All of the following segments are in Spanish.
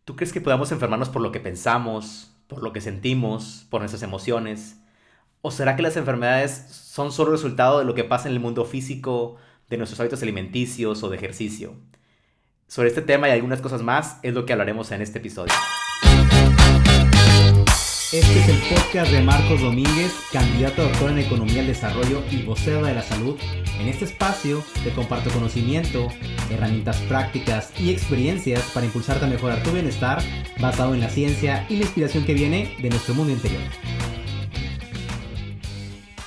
¿Tú crees que podamos enfermarnos por lo que pensamos, por lo que sentimos, por nuestras emociones? ¿O será que las enfermedades son solo resultado de lo que pasa en el mundo físico, de nuestros hábitos alimenticios o de ejercicio? Sobre este tema y algunas cosas más es lo que hablaremos en este episodio. Este es el podcast de Marcos Domínguez, candidato a doctor en Economía del Desarrollo y vocero de la salud. En este espacio te comparto conocimiento, herramientas prácticas y experiencias para impulsarte a mejorar tu bienestar basado en la ciencia y la inspiración que viene de nuestro mundo interior.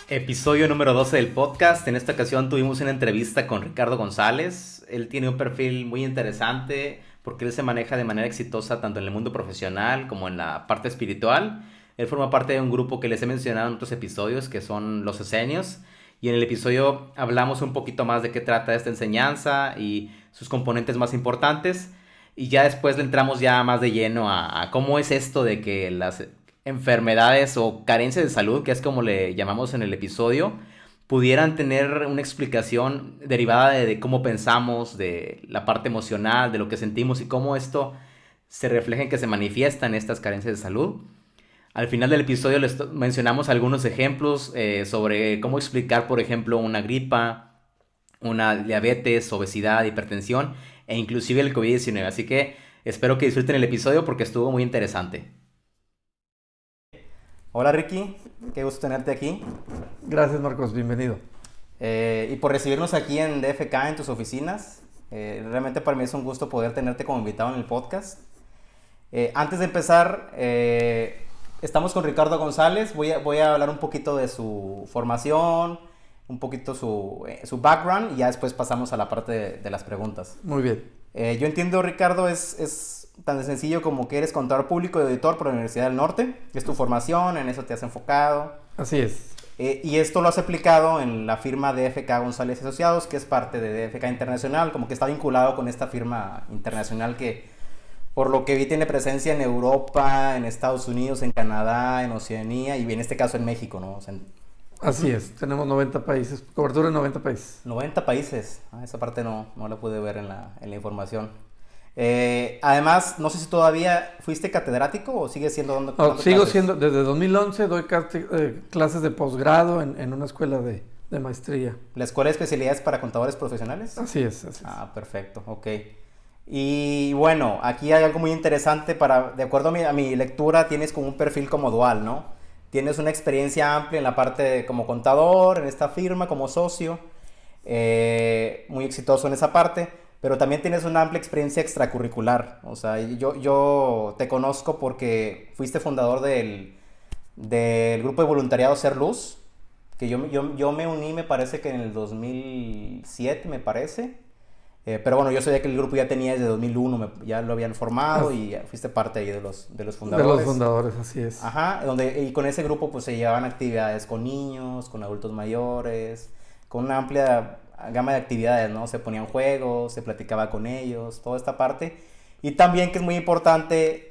Episodio número 12 del podcast. En esta ocasión tuvimos una entrevista con Ricardo González. Él tiene un perfil muy interesante porque él se maneja de manera exitosa tanto en el mundo profesional como en la parte espiritual. Él forma parte de un grupo que les he mencionado en otros episodios, que son los Esenios. Y en el episodio hablamos un poquito más de qué trata esta enseñanza y sus componentes más importantes. Y ya después le entramos ya más de lleno a cómo es esto de que las enfermedades o carencias de salud, que es como le llamamos en el episodio, pudieran tener una explicación derivada de cómo pensamos, de la parte emocional, de lo que sentimos y cómo esto se refleja en que se manifiestan estas carencias de salud. Al final del episodio les mencionamos algunos ejemplos sobre cómo explicar, por ejemplo, una gripa, una diabetes, obesidad, hipertensión e inclusive el COVID-19. Así que espero que disfruten el episodio porque estuvo muy interesante. Hola Ricky, qué gusto tenerte aquí. Gracias Marcos, bienvenido. Y por recibirnos aquí en DFK, en tus oficinas. Realmente para mí es un gusto poder tenerte como invitado en el podcast. Antes de empezar, estamos con Ricardo González. Voy a hablar un poquito de su formación, un poquito su background y ya después pasamos a la parte de las preguntas. Muy bien. Yo entiendo, Ricardo, es tan sencillo como que eres contador público y auditor por la Universidad del Norte. Es tu formación, en eso te has enfocado. Así es. Y esto lo has aplicado en la firma DFK González y Asociados, que es parte de DFK Internacional, como que está vinculado con esta firma internacional que, por lo que vi, tiene presencia en Europa, en Estados Unidos, en Canadá, en Oceanía y en este caso en México, ¿no? O sea, Así es, tenemos 90 países, cobertura en 90 países. 90 países, esa parte no la pude ver en la información. Además, no sé si todavía fuiste catedrático o sigues siendo dando Sigo clases. siendo, desde 2011 doy clases de posgrado en una escuela de maestría. ¿La Escuela de Especialidades para Contadores Profesionales? Así es. Perfecto, ok. Y bueno, aquí hay algo muy interesante de acuerdo a mi lectura, tienes como un perfil como dual, ¿no? Tienes una experiencia amplia en la parte como contador, en esta firma, como socio, muy exitoso en esa parte, pero también tienes una amplia experiencia extracurricular. O sea, yo te conozco porque fuiste fundador del grupo de voluntariado Ser Luz, que yo me uní, me parece que en el 2007, me parece. Pero bueno, yo sabía que el grupo ya tenía desde 2001, ya lo habían formado y fuiste parte ahí de los fundadores. De los fundadores, así es. Ajá, y con ese grupo pues se llevaban actividades con niños, con adultos mayores, con una amplia gama de actividades, ¿no? Se ponían juegos, se platicaba con ellos, toda esta parte. Y también, que es muy importante,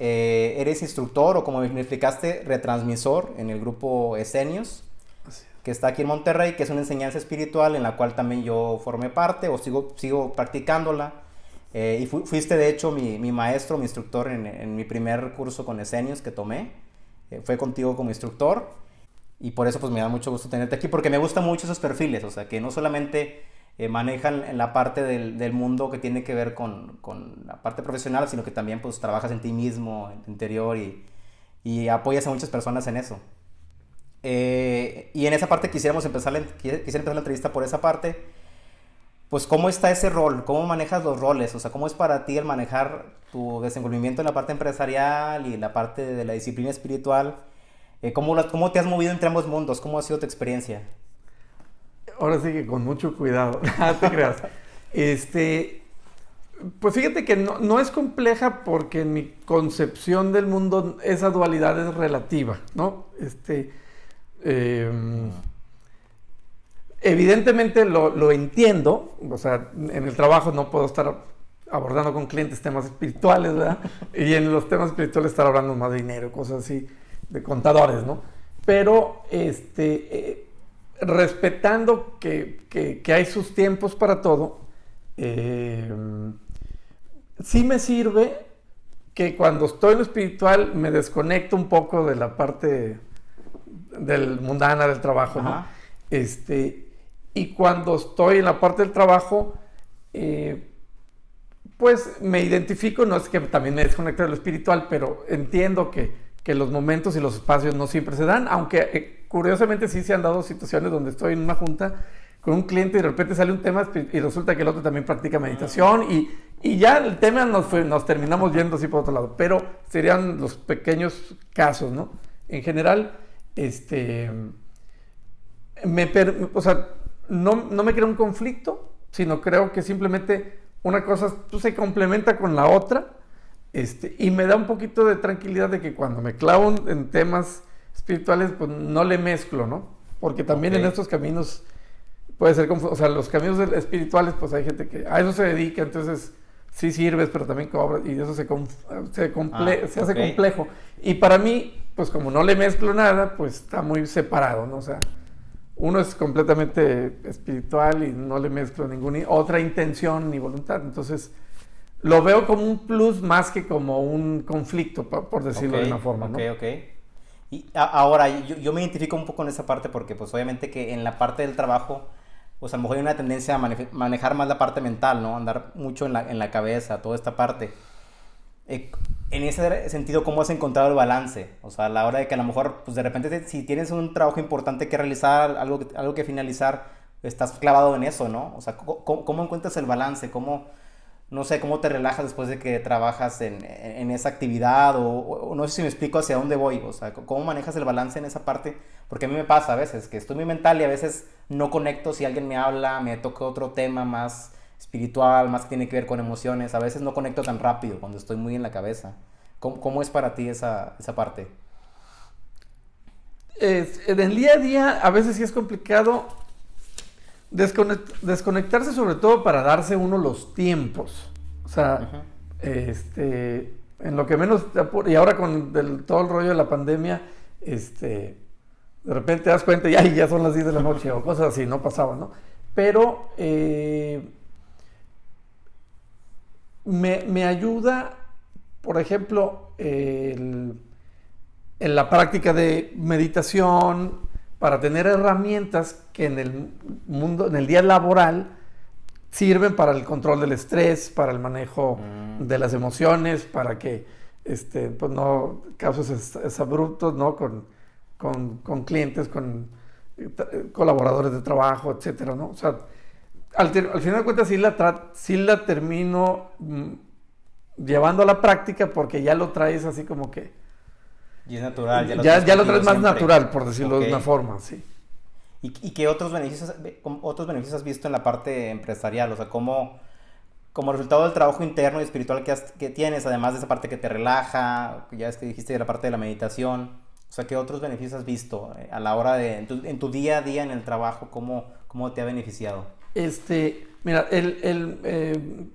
eres instructor o, como me explicaste, retransmisor en el grupo Esenios, que está aquí en Monterrey, que es una enseñanza espiritual en la cual también yo formé parte o sigo practicándola. Y fuiste de hecho mi maestro, mi instructor en mi primer curso con Esenios que tomé. Fue contigo como instructor y por eso pues me da mucho gusto tenerte aquí, porque me gustan mucho esos perfiles, o sea, que no solamente manejan en la parte del mundo que tiene que ver con la parte profesional, sino que también pues trabajas en ti mismo, en tu interior y apoyas a muchas personas en eso. Y en esa parte quisiera empezar la entrevista por esa parte. Pues, ¿cómo está ese rol? ¿Cómo manejas los roles? O sea, ¿cómo es para ti el manejar tu desenvolvimiento en la parte empresarial y la parte de la disciplina espiritual? ¿Cómo te has movido entre ambos mundos? ¿Cómo ha sido tu experiencia? Ahora sí que con mucho cuidado, no te creas. Pues fíjate que no es compleja porque en mi concepción del mundo esa dualidad es relativa, ¿no? Evidentemente lo entiendo, o sea, en el trabajo no puedo estar abordando con clientes temas espirituales, ¿verdad? Y en los temas espirituales estar hablando más de dinero, cosas así, de contadores, ¿no? Pero, respetando que hay sus tiempos para todo, sí me sirve que cuando estoy en lo espiritual me desconecto un poco de la parte del mundana del trabajo, ¿no? Y cuando estoy en la parte del trabajo, pues me identifico, no es que también me desconecte de lo espiritual, pero entiendo que los momentos y los espacios no siempre se dan, aunque curiosamente sí se han dado situaciones donde estoy en una junta con un cliente y de repente sale un tema y resulta que el otro también practica meditación y ya el tema nos terminamos yendo así por otro lado, pero serían los pequeños casos, ¿no? En general, o sea, no me crea un conflicto, sino creo que simplemente una cosa pues, se complementa con la otra, y me da un poquito de tranquilidad de que cuando me clavo en temas espirituales, pues no le mezclo, ¿no? Porque también en estos caminos puede ser confuso, o sea, los caminos espirituales, pues hay gente que a eso se dedica, entonces sí sirves, pero también cobras, y eso se hace complejo. Y para mí, pues como no le mezclo nada, pues está muy separado, ¿no? O sea, uno es completamente espiritual y no le mezclo ninguna otra intención ni voluntad. Entonces, lo veo como un plus más que como un conflicto, por decirlo de una forma, ¿no? Ok. Y ahora, yo me identifico un poco con esa parte porque, pues, obviamente que en la parte del trabajo, pues, a lo mejor hay una tendencia a manejar más la parte mental, ¿no? Andar mucho en la cabeza, toda esta parte. En ese sentido, ¿cómo has encontrado el balance? O sea, a la hora de que a lo mejor, pues de repente, si tienes un trabajo importante que realizar, algo que finalizar, estás clavado en eso, ¿no? O sea, ¿cómo encuentras el balance? No sé, cómo te relajas después de que trabajas en esa actividad? O no sé si me explico hacia dónde voy. O sea, ¿cómo manejas el balance en esa parte? Porque a mí me pasa a veces que estoy muy mental y a veces no conecto si alguien me habla, me toca otro tema más espiritual, más que tiene que ver con emociones. A veces no conecto tan rápido cuando estoy muy en la cabeza. ¿Cómo es para ti esa parte? En el día a día a veces sí es complicado desconectarse, sobre todo para darse uno los tiempos. O sea, en lo que menos te apura, y ahora con todo el rollo de la pandemia, de repente te das cuenta y ya son las 10 de la noche o cosas así, no pasaba, ¿no? Pero me ayuda, por ejemplo, en la práctica de meditación, para tener herramientas que en el mundo, en el día laboral, sirven para el control del estrés, para el manejo de las emociones, para que pues no causes exabruptos, ¿no? con clientes, con colaboradores de trabajo, etcétera, ¿no? O sea, al final de cuentas sí la termino llevando a la práctica porque ya lo traes así como que... Y es natural. Ya lo traes más natural, por decirlo de una forma, sí. ¿Y qué otros beneficios has visto en la parte empresarial? O sea, como resultado del trabajo interno y espiritual que tienes, además de esa parte que te relaja, ya es que dijiste de la parte de la meditación, o sea, ¿qué otros beneficios has visto a la hora de, en tu día a día en el trabajo, cómo te ha beneficiado? Mira, en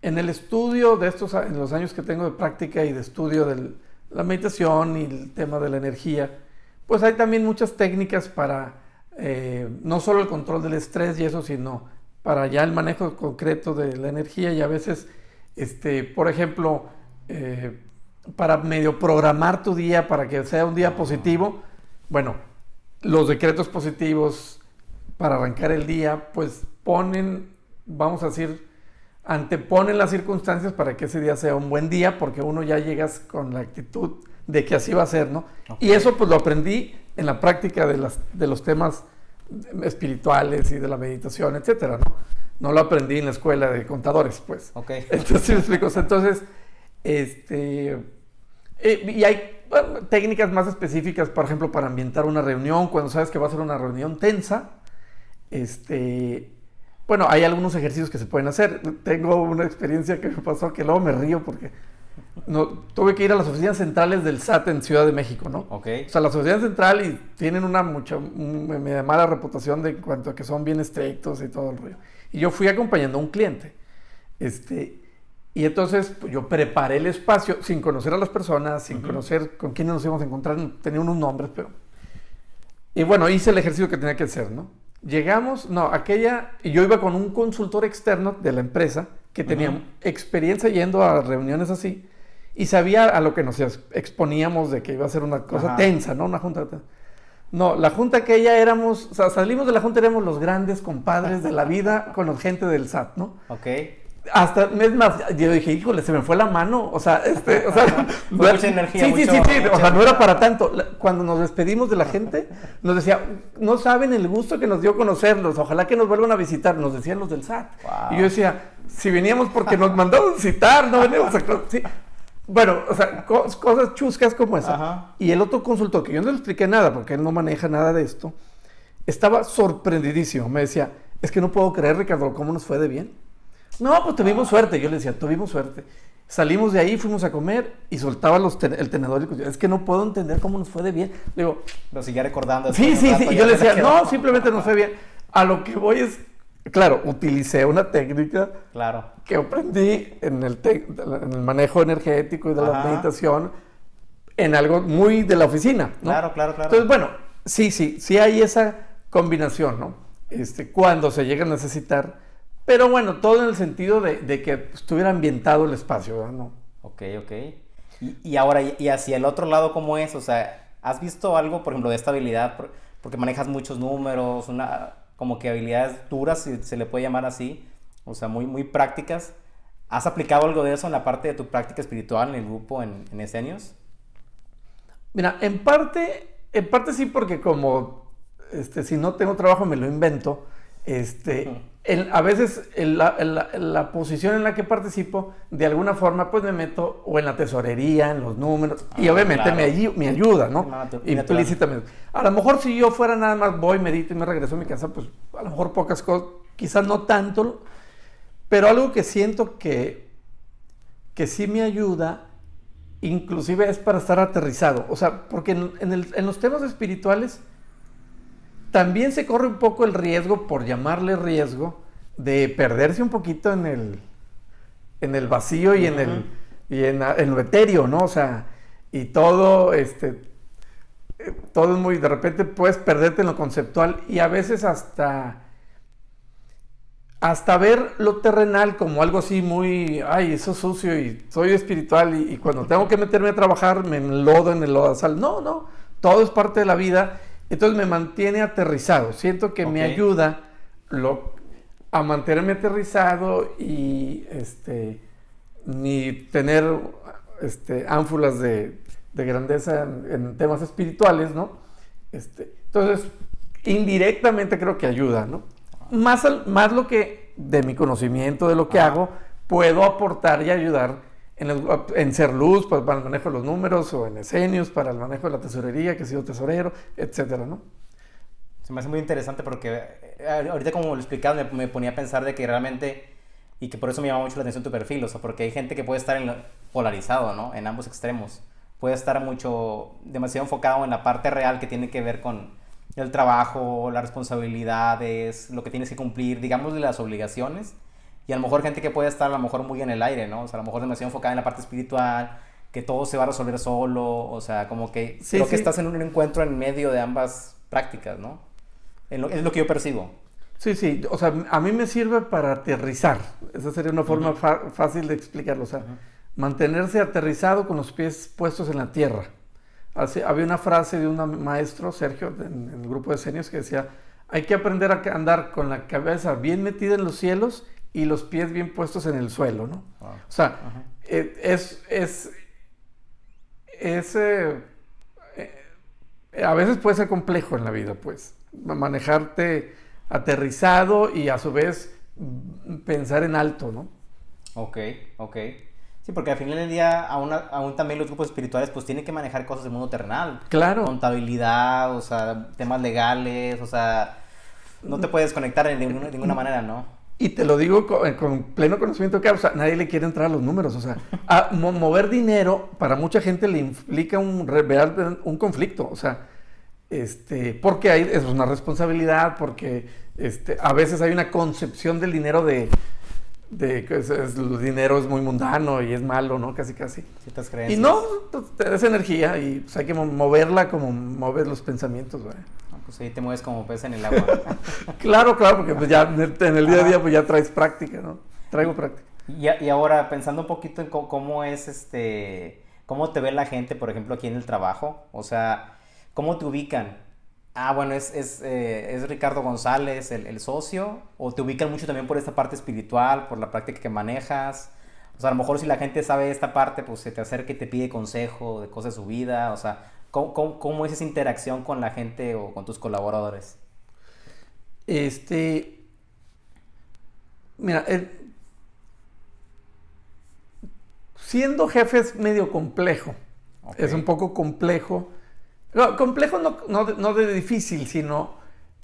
el estudio de en los años que tengo de práctica y de estudio de la meditación y el tema de la energía, pues hay también muchas técnicas para no solo el control del estrés y eso, sino para ya el manejo concreto de la energía y a veces, por ejemplo, para medio programar tu día para que sea un día positivo. Bueno, los decretos positivos para arrancar el día, pues vamos a decir, anteponen las circunstancias para que ese día sea un buen día, porque uno ya llegas con la actitud de que así va a ser, ¿no? Okay. Y eso pues lo aprendí en la práctica de los temas espirituales y de la meditación, etcétera, ¿no? No lo aprendí en la escuela de contadores, pues. Okay. Entonces, ¿me explico? Entonces, y hay técnicas más específicas, por ejemplo, para ambientar una reunión, cuando sabes que va a ser una reunión tensa. Bueno, hay algunos ejercicios que se pueden hacer. Tengo una experiencia que me pasó que luego me río porque tuve que ir a las oficinas centrales del SAT en Ciudad de México, ¿no? Okay. O sea, las oficinas centrales y tienen una mala reputación en cuanto a que son bien estrictos y todo el rollo. Y yo fui acompañando a un cliente. Y entonces pues, yo preparé el espacio sin conocer a las personas, sin conocer con quiénes nos íbamos a encontrar, tenía unos nombres, pero... Y bueno, hice el ejercicio que tenía que hacer, ¿no? Llegamos, y yo iba con un consultor externo de la empresa que tenía experiencia yendo a reuniones así y sabía a lo que nos exponíamos de que iba a ser una cosa tensa, ¿no? Una junta tensa. No, la junta aquella éramos, o sea, salimos de la junta, éramos los grandes compadres de la vida con la gente del SAT, ¿no? Ok. Hasta, es más, yo dije, híjole, se me fue la mano, o sea, mucha energía, sí, o sea, no era para tanto. Cuando nos despedimos de la gente, nos decía, no saben el gusto que nos dio conocerlos, ojalá que nos vuelvan a visitar, nos decían los del SAT. Wow. Y yo decía, si veníamos porque nos mandaron citar, no veníamos a... Sí. Bueno, o sea, cosas chuscas como esa. Ajá. Y el otro consultor, que yo no le expliqué nada, porque él no maneja nada de esto, estaba sorprendidísimo. Me decía, es que no puedo creer, Ricardo, cómo nos fue de bien. No, pues tuvimos suerte. Yo le decía, tuvimos suerte. Salimos de ahí, fuimos a comer y soltaba el tenedor. Y es que no puedo entender cómo nos fue de bien. Le digo, lo seguía recordando. Sí. Y yo le decía, no, simplemente nos fue bien. A lo que voy es, claro, utilicé una técnica que aprendí en el manejo energético y de la meditación, en algo muy de la oficina, ¿no? Claro. Entonces, bueno, sí hay esa combinación, ¿no? Cuando se llega a necesitar, pero bueno, todo en el sentido de que estuviera ambientado el espacio, ¿verdad? ¿No? Ok. Y ahora, y hacia el otro lado, ¿cómo es? O sea, ¿has visto algo, por ejemplo, de esta habilidad? Porque manejas muchos números, como que habilidades duras, si se le puede llamar así, o sea, muy prácticas. ¿Has aplicado algo de eso en la parte de tu práctica espiritual en el grupo en Esenios? Mira, en parte sí, porque como si no tengo trabajo me lo invento. A veces la posición en la que participo, de alguna forma, pues me meto o en la tesorería, en los números, y obviamente me ayuda, ¿no? Implícitamente. A lo mejor si yo fuera nada más voy, medito y me regreso a mi casa, pues a lo mejor pocas cosas, quizás no tanto, pero algo que siento que sí me ayuda, inclusive es para estar aterrizado. O sea, porque en los temas espirituales también se corre un poco el riesgo, por llamarle riesgo, de perderse un poquito en el vacío y en lo etéreo, ¿no? O sea, y todo es muy, de repente puedes perderte en lo conceptual y a veces hasta ver lo terrenal como algo así muy, ay, eso es sucio y soy espiritual y cuando tengo que meterme a trabajar me enlodo en el lodazal. No, todo es parte de la vida. Entonces me mantiene aterrizado. Siento que me ayuda a mantenerme aterrizado y ni tener ánfulas de grandeza en temas espirituales, ¿no? Entonces, indirectamente creo que ayuda, ¿no? Más lo que de mi conocimiento, de lo que hago, puedo aportar y ayudar en ser luz para el manejo de los números, o en Esenios para el manejo de la tesorería, que he sido tesorero, etcétera, ¿no? Se me hace muy interesante porque ahorita, como lo explicabas, me ponía a pensar de que realmente, y que por eso me llama mucho la atención tu perfil, o sea, porque hay gente que puede estar polarizado, ¿no? En ambos extremos. Puede estar demasiado enfocado en la parte real que tiene que ver con el trabajo, las responsabilidades, lo que tienes que cumplir, digamos, las obligaciones. Y a lo mejor gente que puede estar a lo mejor muy en el aire, ¿no? O sea, a lo mejor demasiado enfocada en la parte espiritual, que todo se va a resolver solo, o sea, como que creo que estás en un encuentro en medio de ambas prácticas, ¿no? Es lo que yo percibo. Sí, o sea, a mí me sirve para aterrizar. Esa sería una forma fácil de explicarlo, o sea, mantenerse aterrizado con los pies puestos en la tierra. Había una frase de un maestro, Sergio, en el grupo de Esenios, que decía, hay que aprender a andar con la cabeza bien metida en los cielos y los pies bien puestos en el suelo, ¿no? Wow. O sea, a veces puede ser complejo en la vida, pues, manejarte aterrizado y a su vez pensar en alto, ¿no? Ok. Sí, porque al final del día, aún también los grupos espirituales pues tienen que manejar cosas del mundo terrenal. Claro. Contabilidad, o sea, temas legales, o sea, no te puedes conectar de ninguna manera, ¿no? Y te lo digo con pleno conocimiento que, o sea, nadie le quiere entrar a los números, o sea, mover dinero para mucha gente le implica un conflicto, o sea, porque es una responsabilidad, porque a veces hay una concepción del dinero de que el dinero es muy mundano y es malo, ¿no? Casi. Ciertas creencias. Y no, te da energía y pues, hay que moverla como mueves los pensamientos, ¿verdad? Pues ahí te mueves como pez en el agua. Claro, porque pues ya en el día a día pues ya traes práctica, ¿no? Traigo práctica. Y ahora, pensando un poquito en cómo es cómo te ve la gente, por ejemplo, aquí en el trabajo, o sea, ¿cómo te ubican? Ah, bueno, es Ricardo González, el socio, o te ubican mucho también por esta parte espiritual, por la práctica que manejas. O sea, a lo mejor si la gente sabe esta parte, pues se te acerca y te pide consejo de cosas de su vida. O sea, ¿cómo es esa interacción con la gente o con tus colaboradores? Este, mira, siendo jefe es medio complejo. Ok. Es un poco complejo. No, complejo no de difícil, sino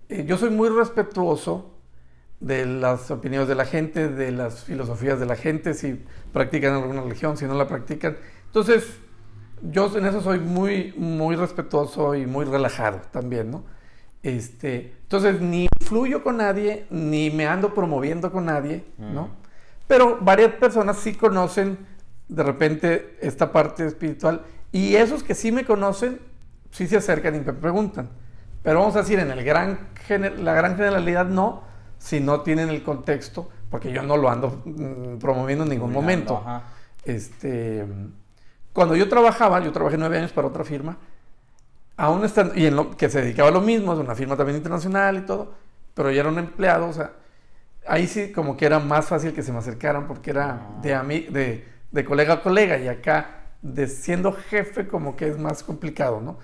yo soy muy respetuoso de las opiniones de la gente, de las filosofías de la gente, si practican alguna religión, si no la practican. Entonces, yo en eso soy muy, muy respetuoso y muy relajado también, ¿no? Entonces, ni influyo con nadie, ni me ando promoviendo con nadie, ¿no? Pero varias personas sí conocen de repente esta parte espiritual, y esos que sí me conocen, sí se acercan y me preguntan. Pero vamos a decir, en la gran generalidad no, si no tienen el contexto, porque yo no lo ando promoviendo en ningún momento. Ajá. Cuando yo trabajé 9 años para otra firma, aún estando, que se dedicaba a lo mismo, es una firma también internacional y todo, pero ya era un empleado, o sea, ahí sí como que era más fácil que se me acercaran porque era de colega a colega, y acá siendo jefe como que es más complicado, ¿no?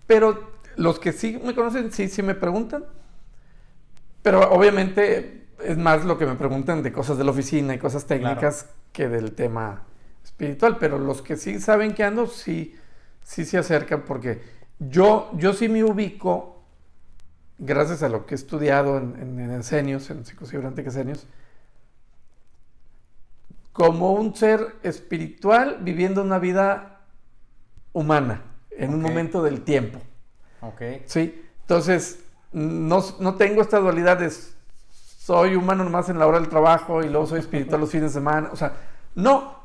Pero los que sí me conocen, sí me preguntan, pero obviamente es más lo que me preguntan de cosas de la oficina y cosas técnicas que del tema espiritual, pero los que sí saben que ando, sí se acercan, porque yo sí me ubico, gracias a lo que he estudiado en Esenios, en psicocibernética Esenios, como un ser espiritual viviendo una vida humana en un momento del tiempo. Ok. ¿Sí? Entonces, no tengo esta dualidad de soy humano nomás en la hora del trabajo y luego soy espiritual los fines de semana. O sea, no,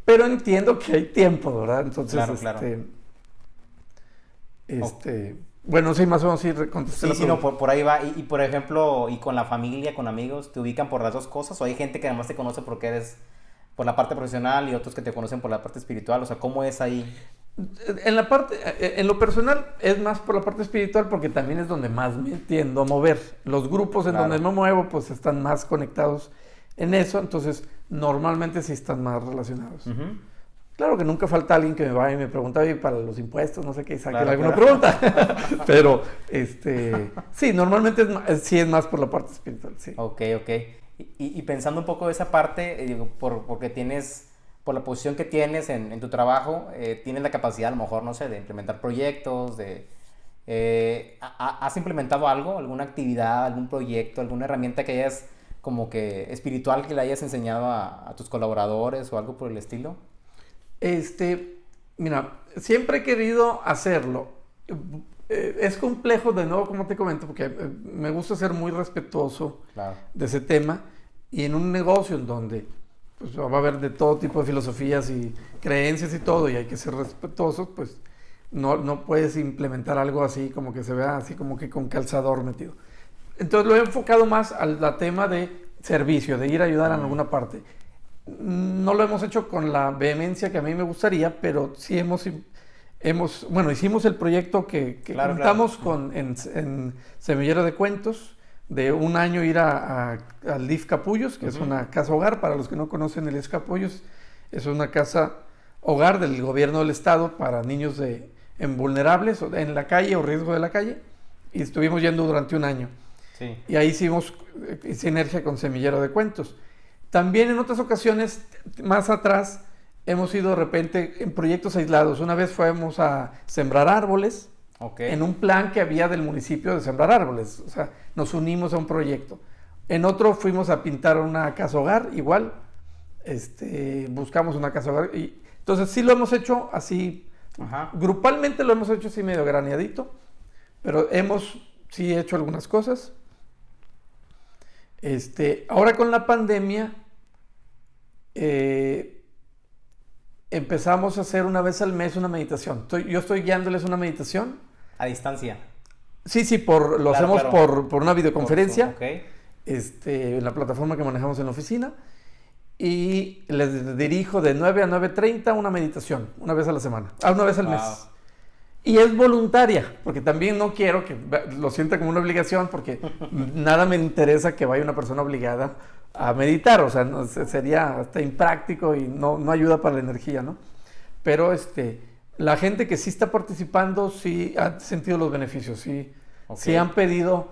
pero entiendo que hay tiempo, ¿verdad? Entonces, Claro. bueno, sí, más o menos sí contesté la Sí, no, pregunta. por ahí va. Y por ejemplo, ¿y con la familia, con amigos, te ubican por las dos cosas? ¿O hay gente que además te conoce porque eres por la parte profesional y otros que te conocen por la parte espiritual? O sea, ¿cómo es ahí? En lo personal es más por la parte espiritual, porque también es donde más me tiendo a mover. Los grupos en Claro. donde me muevo pues están más conectados en eso, entonces normalmente sí están más relacionados. Ujú. Claro que nunca falta alguien que me va y me pregunta, oye, para los impuestos, no sé qué, y saque Claro, alguna claro. pregunta. Pero, sí, normalmente sí es más por la parte espiritual, sí. Ok. Y pensando un poco de esa parte, digo, porque por la posición que tienes en tu trabajo, tienes la capacidad a lo mejor, no sé, de implementar proyectos, ¿has implementado algo, alguna actividad, algún proyecto, alguna herramienta que hayas como que espiritual que le hayas enseñado a tus colaboradores o algo por el estilo? Mira, siempre he querido hacerlo. Es complejo, de nuevo, como te comento, porque me gusta ser muy respetuoso Claro. de ese tema, y en un negocio en donde pues, va a haber de todo tipo de filosofías y creencias y todo, y hay que ser respetuosos, pues no puedes implementar algo así como que se vea así como que con calzador metido. Entonces lo he enfocado más al tema de servicio, de ir a ayudar en alguna parte. No lo hemos hecho con la vehemencia que a mí me gustaría, pero sí hicimos el proyecto que Claro. contamos en Semillero de Cuentos, de un año ir al DIF Capullos, que es una casa hogar. Para los que no conocen, el DIF Capullos es una casa hogar del gobierno del estado para niños en vulnerables, en la calle o riesgo de la calle, y estuvimos yendo durante un año. Sí. Y ahí hicimos sinergia con Semillero de Cuentos. También en otras ocasiones, más atrás, hemos ido de repente en proyectos aislados. Una vez fuimos a sembrar árboles, Ok. en un plan que había del municipio de sembrar árboles. O sea, nos unimos a un proyecto. En otro fuimos a pintar una casa hogar, igual. Buscamos una casa hogar. Entonces sí lo hemos hecho así, Ajá. grupalmente lo hemos hecho así medio graneadito, pero sí hecho algunas cosas. Ahora con la pandemia, empezamos a hacer una vez al mes una meditación. Yo estoy guiándoles una meditación. A distancia. Sí, lo Claro, hacemos claro. por una videoconferencia, Ok. en la plataforma que manejamos en la oficina. y les dirijo de 9 a 9:30 una meditación, una vez a la semana, una vez al mes. Y es voluntaria, porque también no quiero que lo sienta como una obligación, porque nada me interesa que vaya una persona obligada a meditar, o sea, sería hasta impráctico y no ayuda para la energía, ¿no? Pero la gente que sí está participando sí ha sentido los beneficios, sí, sí han pedido.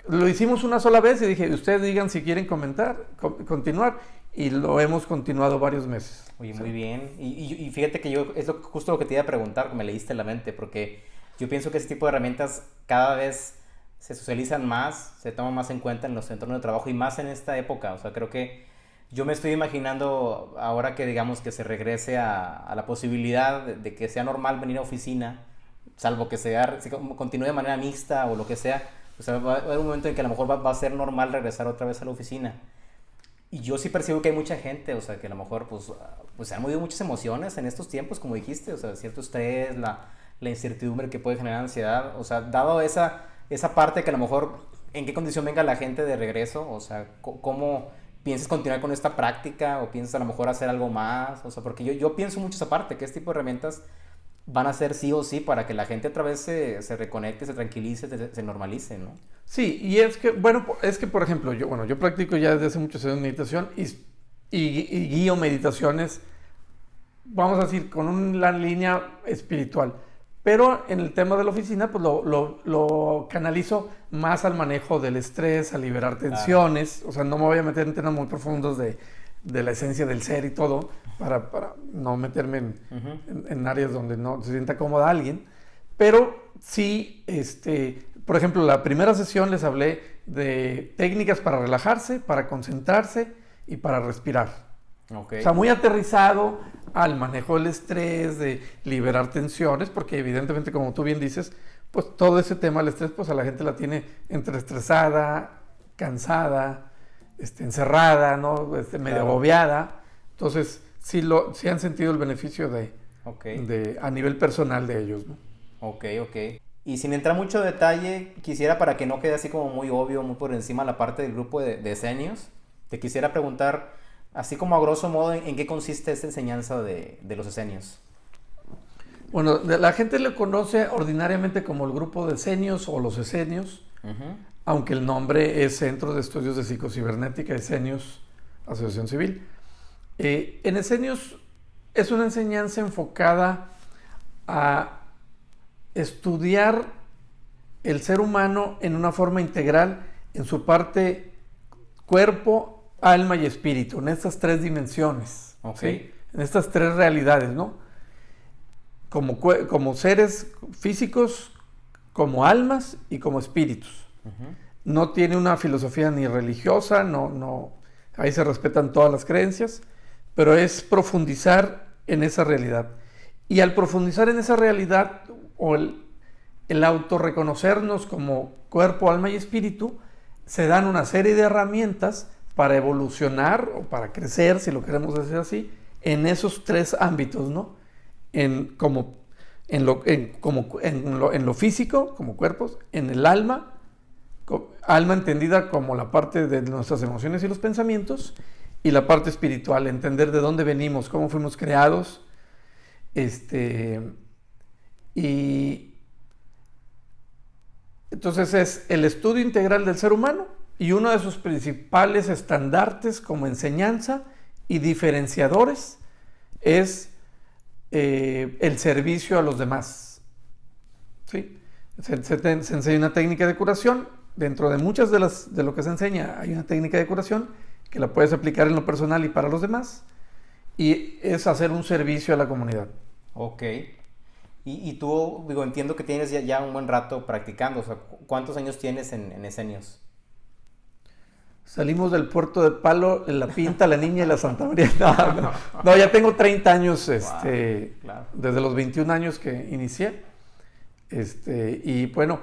Lo hicimos una sola vez y dije, ustedes digan si quieren continuar, y lo hemos continuado varios meses. Oye, muy bien. Y fíjate que yo, justo lo que te iba a preguntar, que me leíste la mente, porque yo pienso que ese tipo de herramientas cada vez se socializan más, se toman más en cuenta en los entornos de trabajo y más en esta época. O sea, creo que yo me estoy imaginando ahora que digamos que se regrese a la posibilidad de que sea normal venir a oficina, salvo que continúe de manera mixta o lo que sea. O sea, va a haber un momento en que a lo mejor va a ser normal regresar otra vez a la oficina. Y yo sí percibo que hay mucha gente, o sea, que a lo mejor pues se han movido muchas emociones en estos tiempos, como dijiste, o sea, cierto estrés, la incertidumbre que puede generar ansiedad, o sea, dado esa parte que a lo mejor, ¿en qué condición venga la gente de regreso? O sea, ¿cómo piensas continuar con esta práctica o piensas a lo mejor hacer algo más? O sea, porque yo pienso mucho esa parte, que este tipo de herramientas van a ser sí o sí para que la gente otra vez se reconecte, se tranquilice, se normalice, ¿no? Sí, y es que, bueno, por ejemplo, yo practico ya desde hace muchos años meditación y guío meditaciones, vamos a decir, con una línea espiritual. Pero en el tema de la oficina, pues lo canalizo más al manejo del estrés, a liberar tensiones. O sea, no me voy a meter en temas muy profundos de la esencia del ser y todo, para no meterme en áreas donde no se sienta cómoda alguien. Pero sí, por ejemplo, la primera sesión les hablé de técnicas para relajarse, para concentrarse y para respirar. Okay. O sea, muy aterrizado al manejo del estrés, de liberar tensiones, porque evidentemente, como tú bien dices, pues todo ese tema del estrés, pues a la gente la tiene entre estresada, cansada, encerrada, ¿no? Medio agobiada. Entonces, sí han sentido el beneficio a nivel personal de ellos, ¿no? Ok. Y sin entrar mucho detalle, quisiera, para que no quede así como muy obvio, muy por encima la parte del grupo de esenios, te quisiera preguntar, así como a grosso modo, ¿en qué consiste esta enseñanza de los esenios? Bueno, la gente lo conoce ordinariamente como el grupo de esenios o los esenios, aunque el nombre es Centro de Estudios de Psicocibernética Esenios, Asociación Civil. En esenios es una enseñanza enfocada a estudiar el ser humano en una forma integral, en su parte cuerpo, alma y espíritu, en estas tres dimensiones, ¿sí? En estas tres realidades, ¿no? Como seres físicos, como almas y como espíritus. No tiene una filosofía ni religiosa, ahí se respetan todas las creencias, pero es profundizar en esa realidad. Y al profundizar en esa realidad, o el autorreconocernos como cuerpo, alma y espíritu, se dan una serie de herramientas para evolucionar o para crecer, si lo queremos decir así, en esos tres ámbitos, ¿no? En lo físico, como cuerpos, en el alma entendida como la parte de nuestras emociones y los pensamientos, y la parte espiritual, entender de dónde venimos, cómo fuimos creados, y entonces es el estudio integral del ser humano, y uno de sus principales estandartes como enseñanza y diferenciadores es el servicio a los demás. ¿Sí? Se enseña una técnica de curación. Dentro de muchas de lo que se enseña hay una técnica de curación que la puedes aplicar en lo personal y para los demás, y es hacer un servicio a la comunidad. Ok. Y tú, entiendo que tienes ya un buen rato practicando. O sea, ¿cuántos años tienes en esenios? Salimos del puerto de Palo, en La Pinta, La Niña y la Santa María. No, ya tengo 30 años, claro. Desde los 21 años que inicié. Y bueno,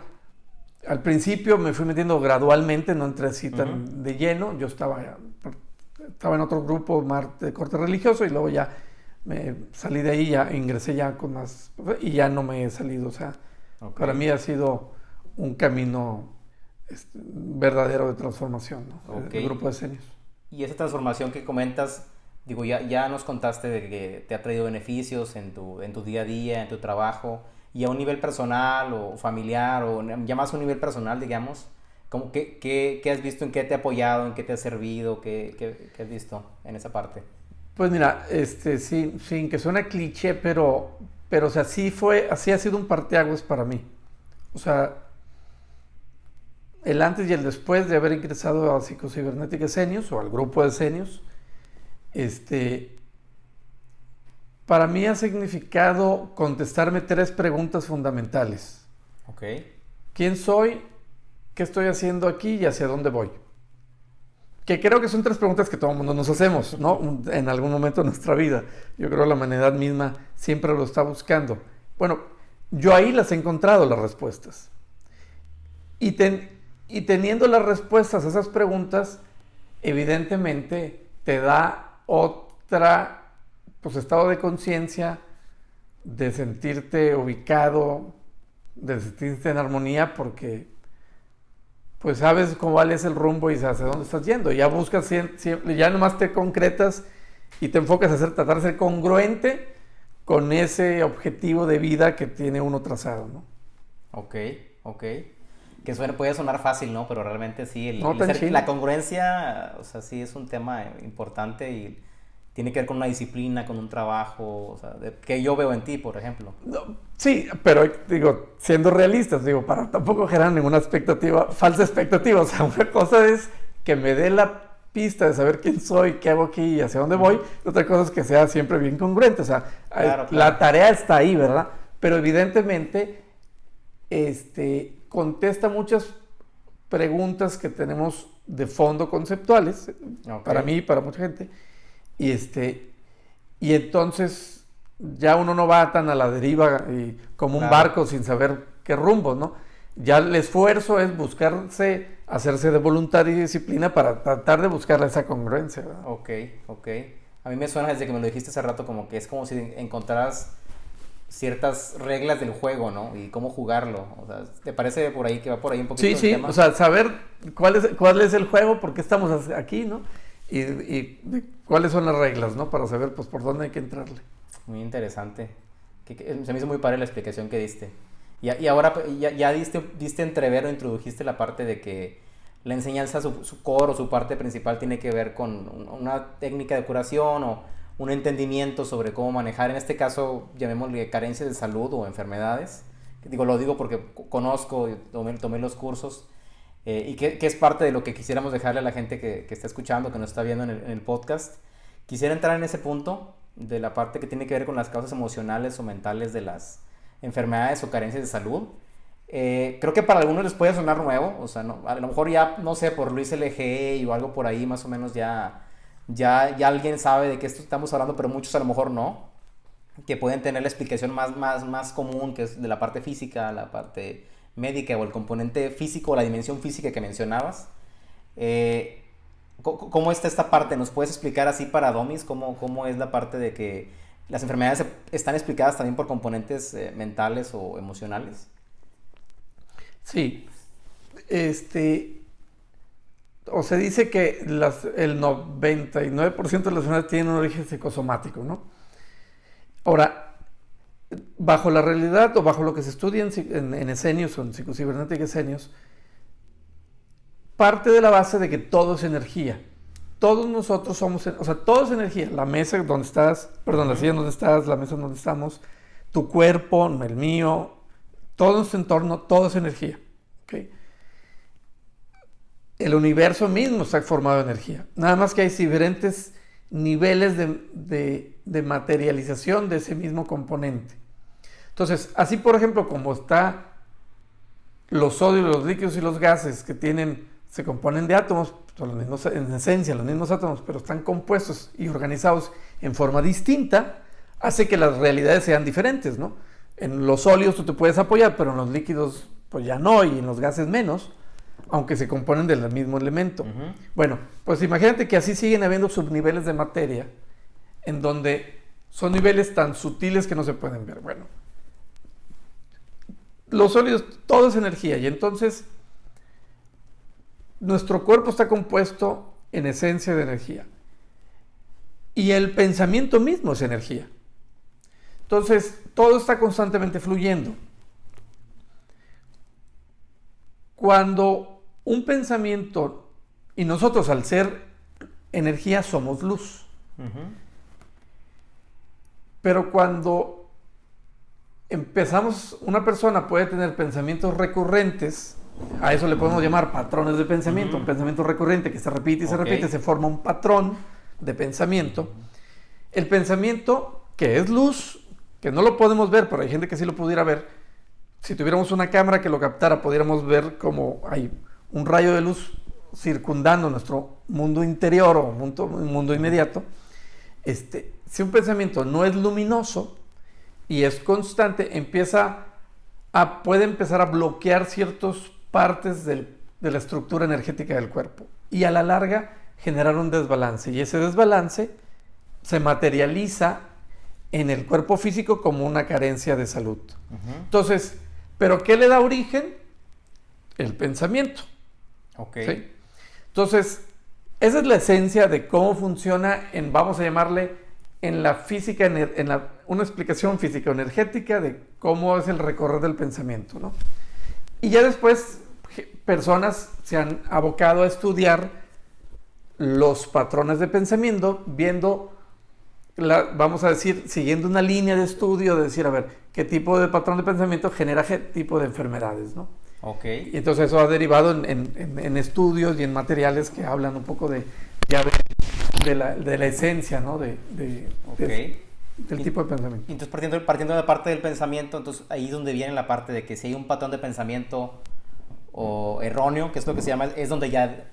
al principio me fui metiendo gradualmente, no entré así tan de lleno. Yo estaba en otro grupo más de corte religioso, y luego ya me salí de ahí, ya ingresé ya con más, y ya no me he salido. O sea, para mí ha sido un camino verdadero de transformación, ¿no? El grupo de esenios. Y esa transformación que comentas, Digo, ya nos contaste de que te ha traído beneficios en tu día a día, en tu trabajo, y a un nivel personal o familiar, o ya más a un nivel personal, digamos, ¿qué has visto, en qué te ha apoyado, en qué te ha servido, qué has visto en esa parte? Pues mira, sí, sin que suene cliché, pero o sea, así ha sido un parteaguas para mí. O sea, el antes y el después de haber ingresado a Psicocibernética Esenios o al grupo de Esenios, para mí ha significado contestarme 3 preguntas fundamentales. Ok. ¿Quién soy? ¿Qué estoy haciendo aquí? ¿Y hacia dónde voy? Que creo que son 3 preguntas que todo el mundo nos hacemos, ¿no? En algún momento de nuestra vida. Yo creo que la humanidad misma siempre lo está buscando. Bueno, yo ahí las he encontrado, las respuestas. Y teniendo las respuestas a esas preguntas, evidentemente te da otra, pues, estado de conciencia, de sentirte ubicado, de sentirte en armonía, porque pues sabes cuál es el rumbo y hacia dónde estás yendo. Ya buscas siempre, ya nomás te concretas y te enfocas a tratar de ser congruente con ese objetivo de vida que tiene uno trazado, ¿no? Ok. Que puede sonar fácil, ¿no? Pero realmente sí, No tan chido. la congruencia, o sea, sí es un tema importante y tiene que ver con una disciplina, con un trabajo, o sea, que yo veo en ti, por ejemplo. No, sí, pero digo, siendo realistas, digo, para tampoco generar ninguna expectativa, falsa expectativa. O sea, una cosa es que me dé la pista de saber quién soy, qué hago aquí y hacia dónde voy. Y otra cosa es que sea siempre bien congruente. O sea, Claro. la tarea está ahí, ¿verdad? Pero evidentemente, contesta muchas preguntas que tenemos de fondo conceptuales, Ok. para mí y para mucha gente, y entonces ya uno no va tan a la deriva y como un Claro. barco sin saber qué rumbo, ¿no? Ya el esfuerzo es hacerse de voluntad y disciplina para tratar de buscar esa congruencia, ¿verdad? Ok. A mí me suena desde que me lo dijiste hace rato como que es como si encontraras ciertas reglas del juego, ¿no? Y cómo jugarlo. O sea, ¿te parece por ahí que va por ahí un poquito el Sí, tema? o sea, saber cuál es el juego, por qué estamos aquí, ¿no? Y cuáles son las reglas, ¿no? Para saber, pues, por dónde hay que entrarle. Muy interesante. Se me hizo muy padre la explicación que diste. Y ahora ya diste entrever o introdujiste la parte de que la enseñanza, su core o su parte principal tiene que ver con una técnica de curación o un entendimiento sobre cómo manejar, en este caso, llamémosle carencias de salud o enfermedades. Lo digo porque conozco, tomé los cursos y que es parte de lo que quisiéramos dejarle a la gente que está escuchando, que nos está viendo en el podcast. Quisiera entrar en ese punto de la parte que tiene que ver con las causas emocionales o mentales de las enfermedades o carencias de salud. Creo que para algunos les puede sonar nuevo, o sea, a lo mejor ya, no sé, por Luis L.G. o algo por ahí, más o menos ya alguien sabe de qué estamos hablando, pero muchos a lo mejor no, que pueden tener la explicación más común, que es de la parte física, la parte médica o el componente físico, la dimensión física que mencionabas. ¿Cómo está esta parte? ¿Nos puedes explicar así para Domis cómo es la parte de que las enfermedades están explicadas también por componentes mentales o emocionales? Sí, o se dice que el 99% de las enfermedades tienen un origen psicosomático, ¿no? Ahora, bajo la realidad o bajo lo que se estudia en Esenios o en Psicocibernética Esenios, parte de la base de que todo es energía. Todos nosotros somos, o sea, todo es energía. La mesa donde estás, perdón, la silla donde estás, la mesa donde estamos, tu cuerpo, el mío, todo nuestro entorno, todo es energía. ¿Okay? El universo mismo está formado de energía. Nada más que hay diferentes niveles de materialización de ese mismo componente. Entonces, así por ejemplo, como está los sólidos, los líquidos y los gases que se componen de átomos, son los mismos, en esencia los mismos átomos, pero están compuestos y organizados en forma distinta, hace que las realidades sean diferentes, ¿no? En los sólidos tú te puedes apoyar, pero en los líquidos pues ya no, y en los gases menos, aunque se componen del mismo elemento. Uh-huh. Bueno, pues imagínate que así siguen habiendo subniveles de materia, en donde son niveles tan sutiles que no se pueden ver. Bueno, los sólidos, todo es energía, y entonces nuestro cuerpo está compuesto en esencia de energía. Y el pensamiento mismo es energía. Entonces, todo está constantemente fluyendo. Cuando un pensamiento, y nosotros al ser energía somos luz, pero cuando empezamos, una persona puede tener pensamientos recurrentes, a eso le podemos llamar patrones de pensamiento, un pensamiento recurrente que se repite y se repite, se forma un patrón de pensamiento. El pensamiento, que es luz, que no lo podemos ver, pero hay gente que sí lo pudiera ver. Si tuviéramos una cámara que lo captara, pudiéramos ver como hay un rayo de luz circundando nuestro mundo interior o mundo inmediato. Si un pensamiento no es luminoso y es constante, puede empezar a bloquear ciertas partes de la estructura energética del cuerpo y a la larga generar un desbalance, y ese desbalance se materializa en el cuerpo físico como una carencia de salud. Entonces, ¿pero qué le da origen? El pensamiento. ¿Sí? Entonces, esa es la esencia de cómo funciona vamos a llamarle, en la física, una explicación físico-energética de cómo es el recorrer del pensamiento, ¿no? Y ya después, personas se han abocado a estudiar los patrones de pensamiento, viendo, vamos a decir, siguiendo una línea de estudio, de decir, a ver, qué tipo de patrón de pensamiento genera qué tipo de enfermedades, ¿no? Y entonces eso ha derivado en estudios y en materiales que hablan un poco de la esencia, ¿no? Del tipo de pensamiento. Entonces, partiendo de la parte del pensamiento, entonces ahí es donde viene la parte de que si hay un patrón de pensamiento o erróneo, que es lo que se llama, es donde ya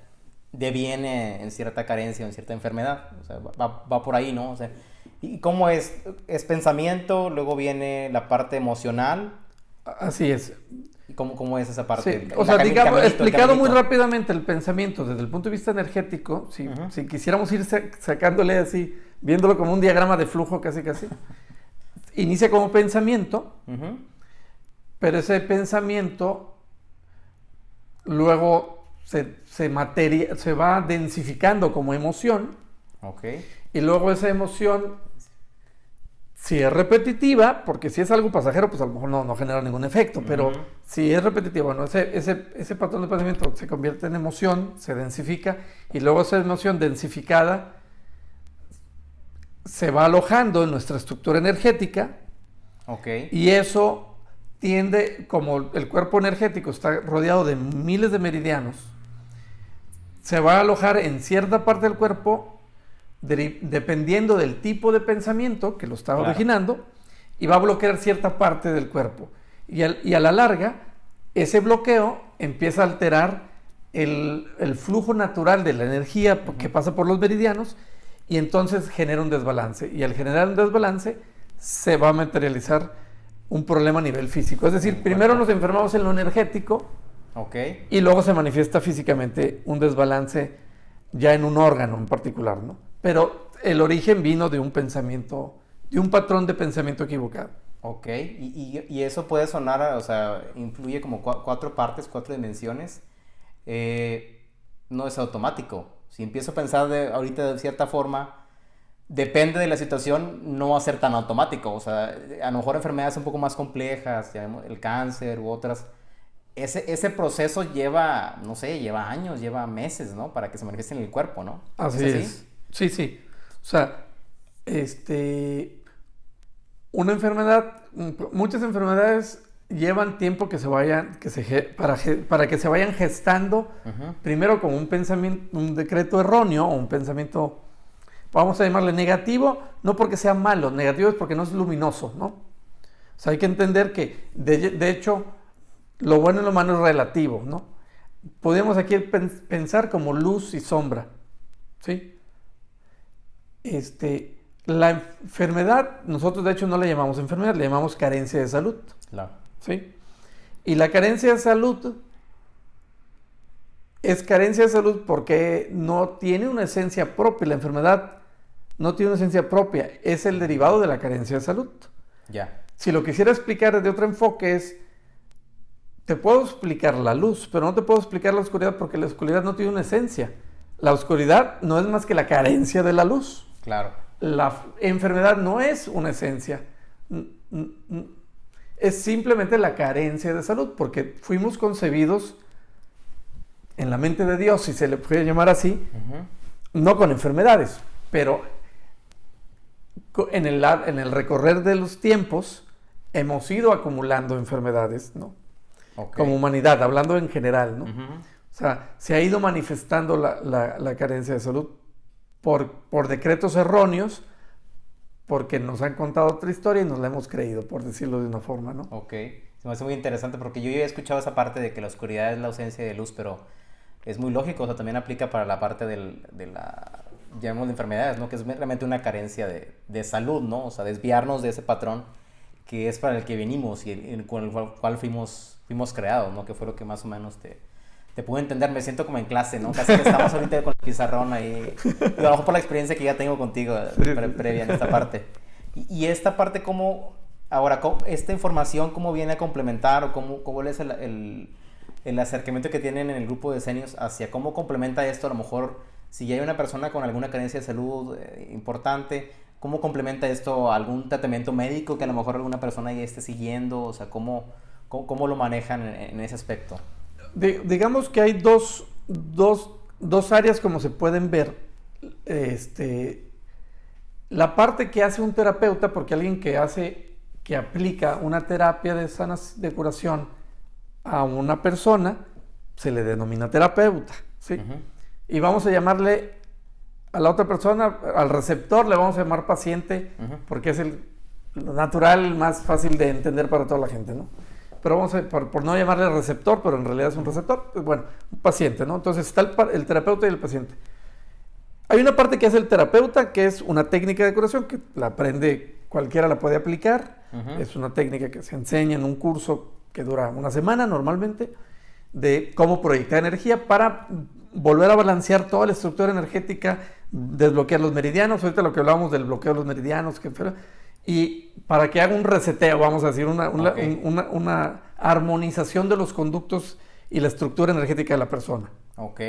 deviene en cierta carencia o en cierta enfermedad. O sea, va por ahí, ¿no? O sea, ¿y cómo es? Es pensamiento, luego viene la parte emocional. Así es. ¿Cómo es esa parte? Sí. O sea, digamos, explicado muy rápidamente, el pensamiento desde el punto de vista energético, si quisiéramos ir sacándole así, viéndolo como un diagrama de flujo casi, inicia como pensamiento, pero ese pensamiento luego se va densificando como emoción, y luego esa emoción, si es repetitiva, porque si es algo pasajero, pues a lo mejor no genera ningún efecto, pero si es repetitiva, bueno, ese patrón de pensamiento se convierte en emoción, se densifica, y luego esa emoción densificada se va alojando en nuestra estructura energética, y eso tiende, como el cuerpo energético está rodeado de miles de meridianos, se va a alojar en cierta parte del cuerpo dependiendo del tipo de pensamiento que lo está originando, y va a bloquear cierta parte del cuerpo. Y a la larga, ese bloqueo empieza a alterar el flujo natural de la energía que pasa por los meridianos, y entonces genera un desbalance. Y al generar un desbalance, se va a materializar un problema a nivel físico. Es decir, primero nos enfermamos en lo energético, y luego se manifiesta físicamente un desbalance ya en un órgano en particular, ¿no? Pero el origen vino de un pensamiento, de un patrón de pensamiento equivocado. Y eso puede sonar, o sea, influye como cuatro partes, cuatro dimensiones. No es automático. Si empiezo a pensar ahorita de cierta forma, depende de la situación, no va a ser tan automático. O sea, a lo mejor enfermedades un poco más complejas, el cáncer u otras. Ese proceso lleva, no sé, lleva años, lleva meses, ¿no? Para que se manifieste en el cuerpo, ¿no? Así es. Sí. O sea, una enfermedad, muchas enfermedades llevan tiempo para que se vayan gestando, primero como un pensamiento, un decreto erróneo, o un pensamiento, vamos a llamarle negativo, no porque sea malo, negativo es porque no es luminoso, ¿no? O sea, hay que entender que, de hecho, lo bueno y lo malo es relativo, ¿no? Podemos aquí pensar como luz y sombra, ¿sí? La enfermedad, nosotros de hecho no le llamamos enfermedad, le llamamos carencia de salud. ¿Sí? Y la carencia de salud es carencia de salud porque no tiene una esencia propia. La enfermedad no tiene una esencia propia, es el derivado de la carencia de salud. Si lo quisiera explicar desde otro enfoque te puedo explicar la luz, pero no te puedo explicar la oscuridad porque la oscuridad no tiene una esencia. La oscuridad no es más que la carencia de la luz. la enfermedad no es una esencia, es simplemente la carencia de salud, porque fuimos concebidos en la mente de Dios, si se le puede llamar así, no con enfermedades, pero en el recorrer de los tiempos hemos ido acumulando enfermedades, ¿no? Como humanidad, hablando en general, ¿no? O sea, se ha ido manifestando la carencia de salud por decretos erróneos, porque nos han contado otra historia y nos la hemos creído, por decirlo de una forma, ¿no? Ok, se me hace muy interesante porque yo ya he escuchado esa parte de que la oscuridad es la ausencia de luz, pero es muy lógico, o sea, también aplica para la parte de llamémoslo enfermedades, ¿no? Que es realmente una carencia de salud, ¿no? O sea, desviarnos de ese patrón que es para el que venimos y con el cual fuimos creados, ¿no? Que fue lo que más o menos te pude entender. Me siento como en clase, ¿no? Casi que estamos ahorita con el pizarrón ahí. Y a lo mejor por la experiencia que ya tengo contigo previa en esta parte. Y esta parte, esta información, ¿cómo viene a complementar o cómo es el acercamiento que tienen en el grupo de Senios hacia cómo complementa esto? A lo mejor, si ya hay una persona con alguna carencia de salud importante, ¿cómo complementa esto a algún tratamiento médico que a lo mejor alguna persona ya esté siguiendo? O sea, ¿cómo lo manejan en ese aspecto? Digamos que hay dos áreas como se pueden ver. La parte que hace un terapeuta, porque alguien que aplica una terapia de curación a una persona, se le denomina terapeuta, ¿sí? Y vamos a llamarle a la otra persona, al receptor, le vamos a llamar paciente, porque es lo natural, más fácil de entender para toda la gente, ¿no? Pero vamos a, por no llamarle receptor, pero en realidad es un receptor, pues bueno, un paciente, ¿no? Entonces está el terapeuta y el paciente. Hay una parte que hace el terapeuta, que es una técnica de curación, que la aprende, cualquiera la puede aplicar. Es una técnica que se enseña en un curso que dura una semana normalmente, de cómo proyectar energía para volver a balancear toda la estructura energética, desbloquear los meridianos. Ahorita lo que hablábamos del bloqueo de los meridianos, y para que haga un reseteo, vamos a decir, una armonización de los conductos y la estructura energética de la persona. Ok.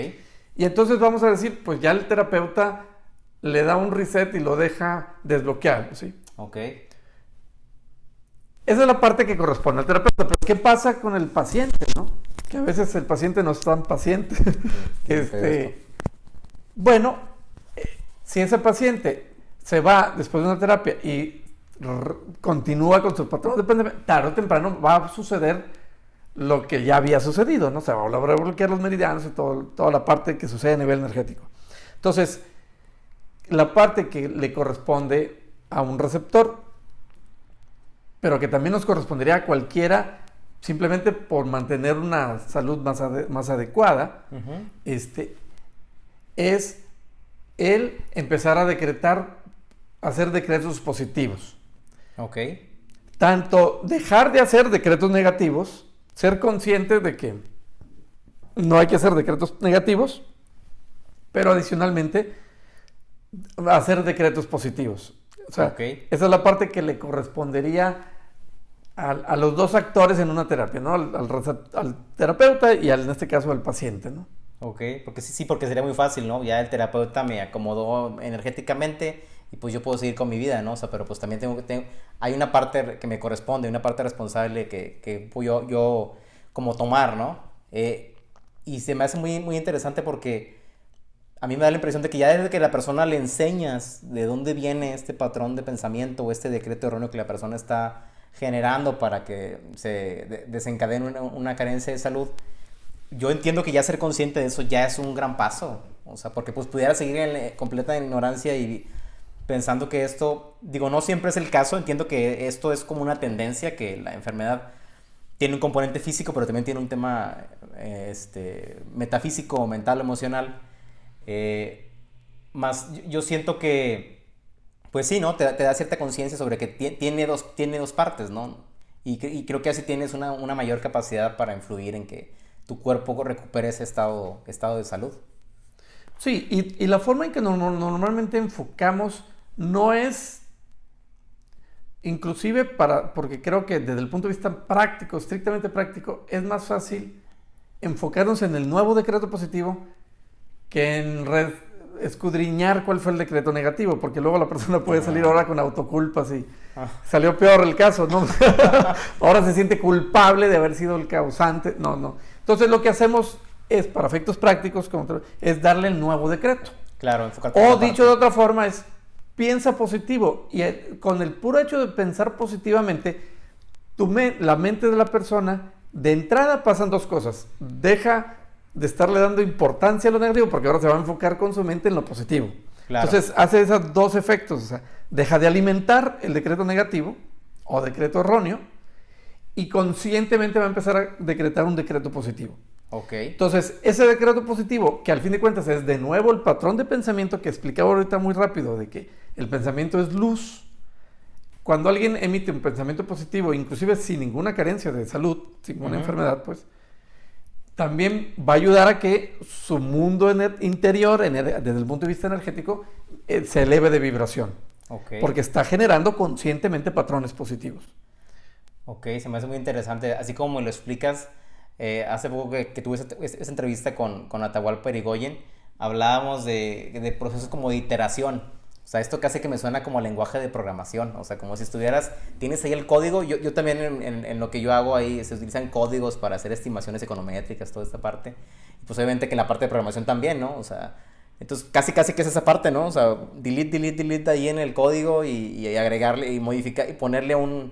Y entonces vamos a decir, pues ya el terapeuta le da un reset y lo deja desbloqueado, ¿sí? Ok. Esa es la parte que corresponde al terapeuta. Pero ¿qué pasa con el paciente, no? Que a veces el paciente no es tan paciente. Bueno, si ese paciente se va después de una terapia y continúa con su patrón, depende, tarde o temprano va a suceder lo que ya había sucedido, ¿no? Se va a volver a bloquear los meridianos y toda la parte que sucede a nivel energético. Entonces, la parte que le corresponde a un receptor, pero que también nos correspondería a cualquiera, simplemente por mantener una salud más adecuada, es el empezar a hacer decretos positivos. Ok. Tanto dejar de hacer decretos negativos, ser consciente de que no hay que hacer decretos negativos, pero adicionalmente hacer decretos positivos. O sea, esa es la parte que le correspondería a los dos actores en una terapia, ¿no? Al terapeuta y en este caso al paciente, ¿no? Ok, porque porque sería muy fácil, ¿no? Ya el terapeuta me acomodó energéticamente y pues yo puedo seguir con mi vida, ¿no? O sea, pero pues también hay una parte que me corresponde, una parte responsable que puedo yo como tomar, ¿no? Y se me hace muy, muy interesante porque a mí me da la impresión de que ya desde que la persona le enseñas de dónde viene este patrón de pensamiento o este decreto erróneo que la persona está generando para que se desencadene una carencia de salud, yo entiendo que ya ser consciente de eso ya es un gran paso. O sea, porque pues pudiera seguir en completa ignorancia y pensando que esto, digo, no siempre es el caso. Entiendo que esto es como una tendencia, que la enfermedad tiene un componente físico, pero también tiene un tema metafísico, mental, emocional. Más yo siento que, pues sí, ¿no? Te da cierta conciencia sobre que tiene dos partes, ¿no? Y creo que así tienes una mayor capacidad para influir en que tu cuerpo recupere ese estado de salud. Sí, y la forma en que normalmente enfocamos no es, inclusive porque creo que desde el punto de vista práctico, estrictamente práctico, es más fácil enfocarnos en el nuevo decreto positivo que en escudriñar cuál fue el decreto negativo, porque luego la persona puede salir ahora con autoculpas y salió peor el caso, ¿no? Ahora se siente culpable de haber sido el causante. No. Entonces lo que hacemos es, para efectos prácticos, es darle el nuevo decreto. Claro, enfocarte. O dicho de otra forma es, piensa positivo. Y con el puro hecho de pensar positivamente, la mente de la persona, de entrada pasan dos cosas. Deja de estarle dando importancia a lo negativo, porque ahora se va a enfocar con su mente en lo positivo. Claro. Entonces hace esos dos efectos. O sea, deja de alimentar el decreto negativo o decreto erróneo y conscientemente va a empezar a decretar un decreto positivo. Ok. Entonces, ese decreto positivo, que al fin de cuentas es de nuevo el patrón de pensamiento que explicaba ahorita muy rápido, de que el pensamiento es luz. Cuando alguien emite un pensamiento positivo, inclusive sin ninguna carencia de salud, sin ninguna enfermedad, pues, también va a ayudar a que su mundo interior, desde el punto de vista energético, se eleve de vibración. Okay. Porque está generando conscientemente patrones positivos. Ok, se me hace muy interesante. Así como lo explicas, hace poco que tuve esa entrevista con Atahualpa Irigoyen, hablábamos de procesos como de iteración. O sea, esto casi que me suena como lenguaje de programación. O sea, como si tienes ahí el código. Yo también en lo que yo hago ahí se utilizan códigos para hacer estimaciones econométricas, toda esta parte. Y pues obviamente que en la parte de programación también, ¿no? O sea, entonces casi que es esa parte, ¿no? O sea, delete ahí en el código y agregarle y modificar y ponerle un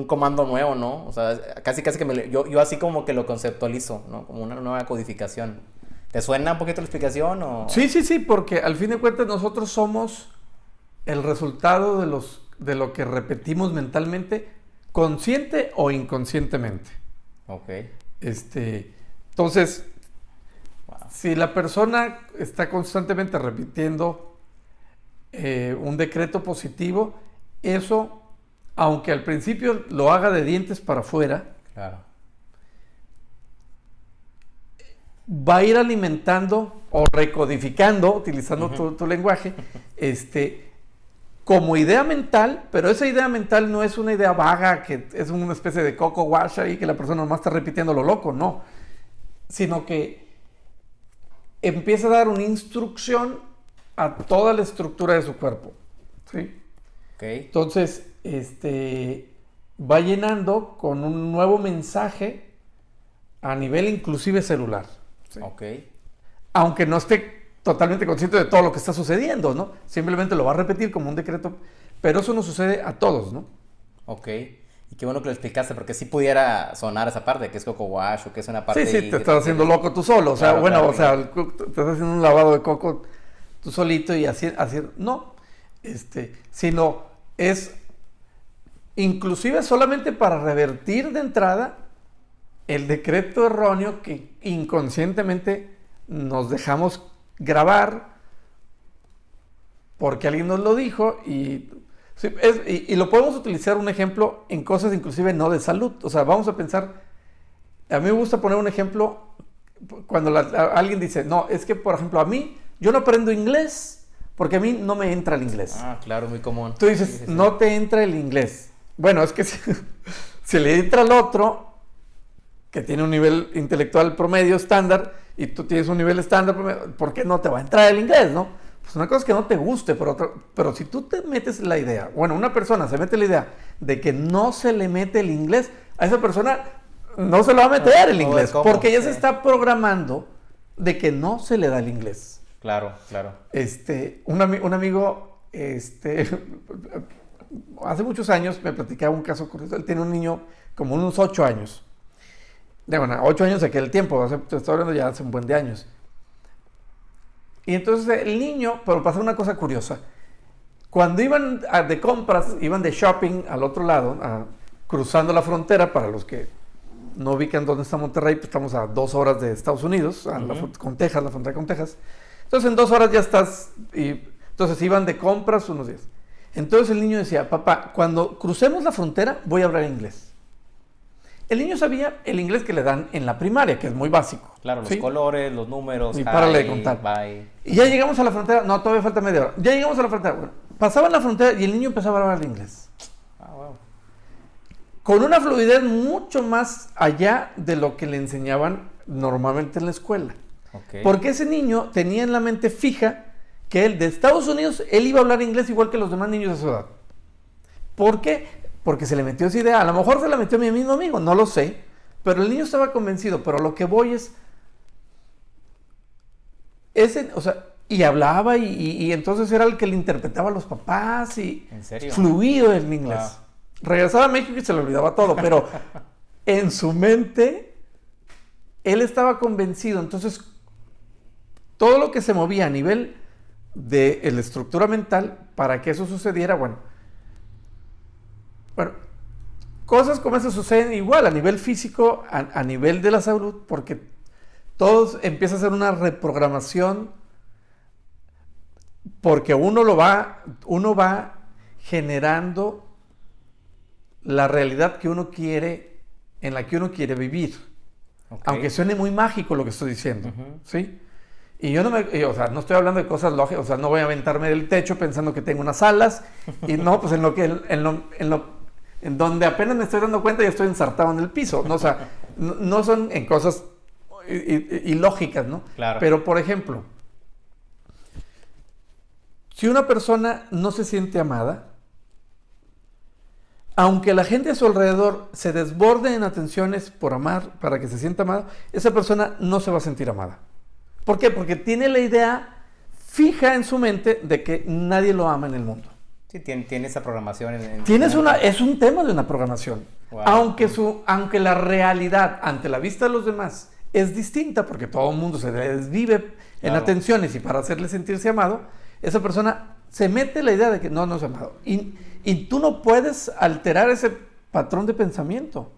comando nuevo, ¿no? O sea, casi que yo así como que lo conceptualizo, ¿no? Como una nueva codificación. ¿Te suena un poquito la explicación o...? Sí, porque al fin de cuentas nosotros somos el resultado de lo que repetimos mentalmente, consciente o inconscientemente. Ok. Entonces, si la persona está constantemente repitiendo un decreto positivo, eso, aunque al principio lo haga de dientes para afuera, claro, va a ir alimentando o recodificando, utilizando tu lenguaje, como idea mental, pero esa idea mental no es una idea vaga, que es una especie de coco wash ahí que la persona nomás está repitiendo lo loco, no. Sino que empieza a dar una instrucción a toda la estructura de su cuerpo. ¿Sí? Okay. Entonces, va llenando con un nuevo mensaje a nivel inclusive celular. ¿Sí? Ok. Aunque no esté totalmente consciente de todo lo que está sucediendo, ¿no? Simplemente lo va a repetir como un decreto, pero eso no sucede a todos, ¿no? Ok. Y qué bueno que lo explicaste, porque sí pudiera sonar esa parte, que es coco wash, o que es una parte... Sí, te estás haciendo loco tú solo, o sea, claro, claro, o sea, te estás haciendo un lavado de coco tú solito y así no, sino es inclusive solamente para revertir de entrada el decreto erróneo que inconscientemente nos dejamos grabar porque alguien nos lo dijo y lo podemos utilizar un ejemplo en cosas inclusive no de salud. O sea, vamos a pensar, a mí me gusta poner un ejemplo cuando alguien dice, no, es que por ejemplo a mí, yo no aprendo inglés porque a mí no me entra el inglés. Ah, claro, muy común. Tú dices, sí. No te entra el inglés. Bueno, es que si le entra al otro que tiene un nivel intelectual promedio estándar y tú tienes un nivel estándar promedio, ¿por qué no te va a entrar el inglés, no? Pues una cosa es que no te guste, pero si tú te metes la idea, bueno, una persona se mete la idea de que no se le mete el inglés, a esa persona no se le va a meter el inglés, porque ya se está programando de que no se le da el inglés. Claro, claro. Un amigo, hace muchos años me platicaba un caso curioso. Él tiene un niño como unos 8 años. Bueno, 8 años de aquel tiempo, te estoy hablando ya hace un buen de años. Y entonces el niño, pero pasa una cosa curiosa. Cuando iban de compras, iban de shopping al otro lado, cruzando la frontera, para los que no ubican dónde está Monterrey, pues estamos a 2 horas de Estados Unidos, con Texas, la frontera con Texas. Entonces en 2 horas ya estás, y entonces iban de compras unos días. Entonces el niño decía, papá, cuando crucemos la frontera voy a hablar inglés. El niño sabía el inglés que le dan en la primaria, que es muy básico. Claro, los colores, los números. Y párale de contar. Bye. Y ya llegamos a la frontera, no, todavía falta media hora. Ya llegamos a la frontera. Bueno, pasaban la frontera y el niño empezaba a hablar inglés. Wow. Con una fluidez mucho más allá de lo que le enseñaban normalmente en la escuela. Okay. Porque ese niño tenía en la mente fija que él de Estados Unidos, él iba a hablar inglés igual que los demás niños de su edad. ¿Por qué? Porque se le metió esa idea. A lo mejor se la metió a mi mismo amigo, no lo sé. Pero el niño estaba convencido. Pero lo que voy es... o sea, y hablaba y entonces era el que le interpretaba a los papás y... ¿En serio? Fluido el inglés. Wow. Regresaba a México y se le olvidaba todo, pero en su mente él estaba convencido. Entonces, todo lo que se movía a nivel de la estructura mental para que eso sucediera, bueno, cosas como esas suceden igual a nivel físico, a nivel de la salud, porque todo empieza a ser una reprogramación, porque uno va generando la realidad que uno quiere, en la que uno quiere vivir. Ok. Aunque suene muy mágico lo que estoy diciendo, Ujú. ¿sí? Y yo no estoy hablando de cosas lógicas, o sea, no voy a aventarme del techo pensando que tengo unas alas, y no, pues en donde apenas me estoy dando cuenta ya estoy ensartado en el piso, ¿no? O sea, no son en cosas ilógicas, ¿no? Claro. Pero, por ejemplo, si una persona no se siente amada, aunque la gente a su alrededor se desborde en atenciones por amar, para que se sienta amada, esa persona no se va a sentir amada. ¿Por qué? Porque tiene la idea fija en su mente de que nadie lo ama en el mundo. Sí, tiene esa programación. Es un tema de una programación. Wow. Aunque la realidad ante la vista de los demás es distinta, porque todo el mundo se desvive en Claro. atenciones y para hacerle sentirse amado, esa persona se mete la idea de que no es amado. Y tú no puedes alterar ese patrón de pensamiento.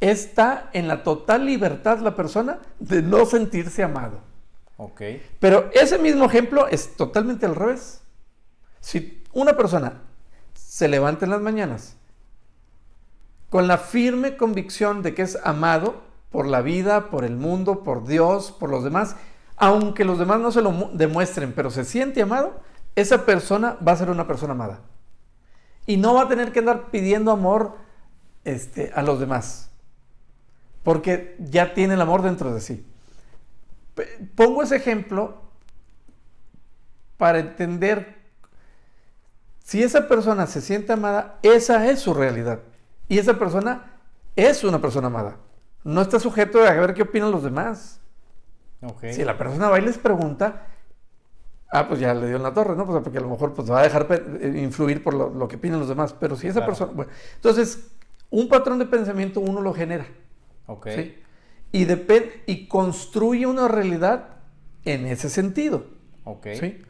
Está en la total libertad la persona de no sentirse amado. Ok. Pero ese mismo ejemplo es totalmente al revés. Si una persona se levanta en las mañanas con la firme convicción de que es amado por la vida, por el mundo, por Dios, por los demás, aunque los demás no se lo demuestren, pero se siente amado, esa persona va a ser una persona amada. Y no va a tener que andar pidiendo amor a los demás, porque ya tiene el amor dentro de sí. Pongo ese ejemplo para entender, si esa persona se siente amada, esa es su realidad. Y esa persona es una persona amada. No está sujeto a ver qué opinan los demás. Ok. Si la persona va y les pregunta, pues ya le dio en la torre, ¿no? Pues porque a lo mejor pues, va a dejar influir por lo que opinan los demás. Pero si esa Claro. persona... Bueno, entonces, un patrón de pensamiento uno lo genera. Ok. ¿Sí? Y construye una realidad en ese sentido. Ok. ¿Sí?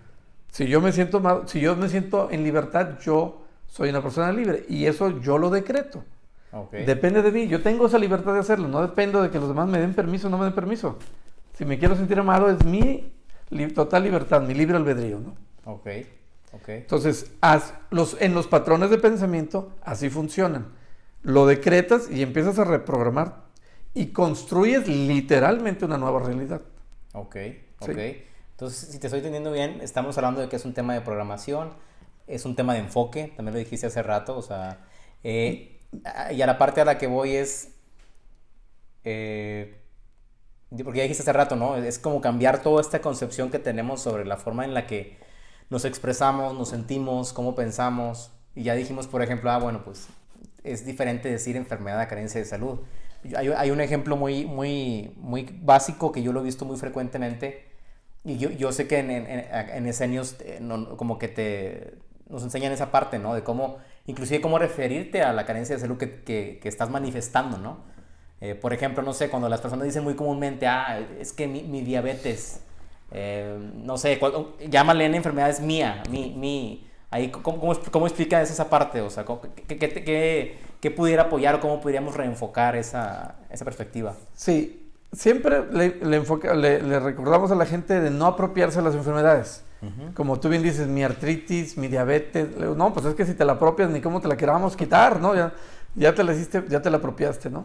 Si yo me siento en libertad, yo soy una persona libre. Y eso yo lo decreto. Ok. Depende de mí. Yo tengo esa libertad de hacerlo. No dependo de que los demás me den permiso o no me den permiso. Si me quiero sentir amado, es mi total libertad, mi libre albedrío, ¿no? Ok. Ok. Entonces, en los patrones de pensamiento, así funcionan. Lo decretas y empiezas a reprogramar y construyes literalmente una nueva realidad. Ok. Sí. Ok. Entonces, si te estoy entendiendo bien, estamos hablando de que es un tema de programación, es un tema de enfoque, también lo dijiste hace rato, o sea, y a la parte a la que voy es, porque ya dijiste hace rato, ¿no? Es como cambiar toda esta concepción que tenemos sobre la forma en la que nos expresamos, nos sentimos, cómo pensamos, y ya dijimos, por ejemplo, bueno, pues es diferente decir enfermedad a carencia de salud. Hay un ejemplo muy básico que yo lo he visto muy frecuentemente, y yo sé que en Esenios como que nos enseñan esa parte, ¿no? De cómo, inclusive cómo referirte a la carencia de salud que estás manifestando, ¿no? Por ejemplo, no sé, cuando las personas dicen muy comúnmente, es que mi diabetes, no sé, llámale en enfermedad, es mía, ahí, ¿cómo explicas esa parte? O sea, ¿qué pudiera apoyar o cómo podríamos reenfocar esa perspectiva? Sí, siempre le recordamos a la gente de no apropiarse de las enfermedades. Uh-huh. Como tú bien dices, mi artritis, mi diabetes, no, pues es que si te la apropias ni cómo te la queramos quitar, ¿no? Ya te la hiciste, ya te la apropiaste, ¿no?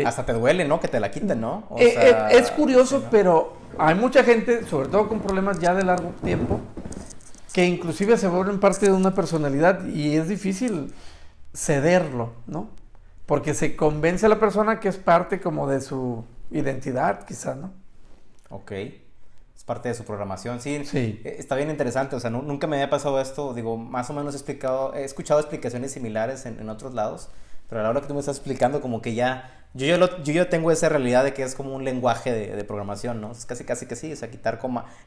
Hasta te duele, ¿no? Que te la quiten, ¿no? O sea, es curioso, sí, ¿no? Pero hay mucha gente, sobre todo con problemas ya de largo tiempo, que inclusive se vuelven parte de una personalidad y es difícil cederlo, ¿no? Porque se convence a la persona que es parte como de su identidad, quizá, ¿no? Ok. Es parte de su programación. Sí, Sí. está bien interesante. O sea, nunca me había pasado esto. Digo, más o menos he escuchado explicaciones similares en otros lados, pero a la hora que tú me estás explicando, como que ya... Yo ya tengo esa realidad de que es como un lenguaje de programación, ¿no? Es casi que sí, o sea, quitar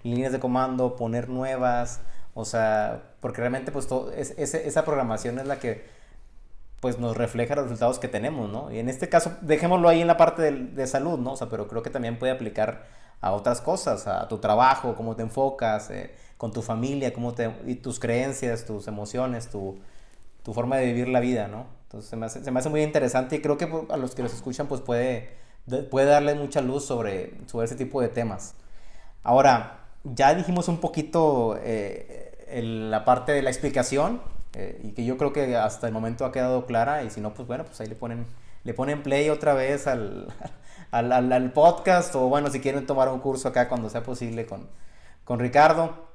líneas de comando, poner nuevas, o sea, porque realmente pues esa programación es la que pues nos refleja los resultados que tenemos, ¿no? Y en este caso, dejémoslo ahí en la parte de salud, ¿no? O sea, pero creo que también puede aplicar a otras cosas, a tu trabajo, cómo te enfocas, con tu familia, y tus creencias, tus emociones, tu forma de vivir la vida, ¿no? Entonces se me hace muy interesante y creo que a los que los escuchan pues puede darle mucha luz sobre ese tipo de temas. Ahora, ya dijimos un poquito la parte de la explicación y que yo creo que hasta el momento ha quedado clara y si no, pues bueno, pues ahí le ponen play otra vez al podcast o bueno, si quieren tomar un curso acá cuando sea posible con Ricardo,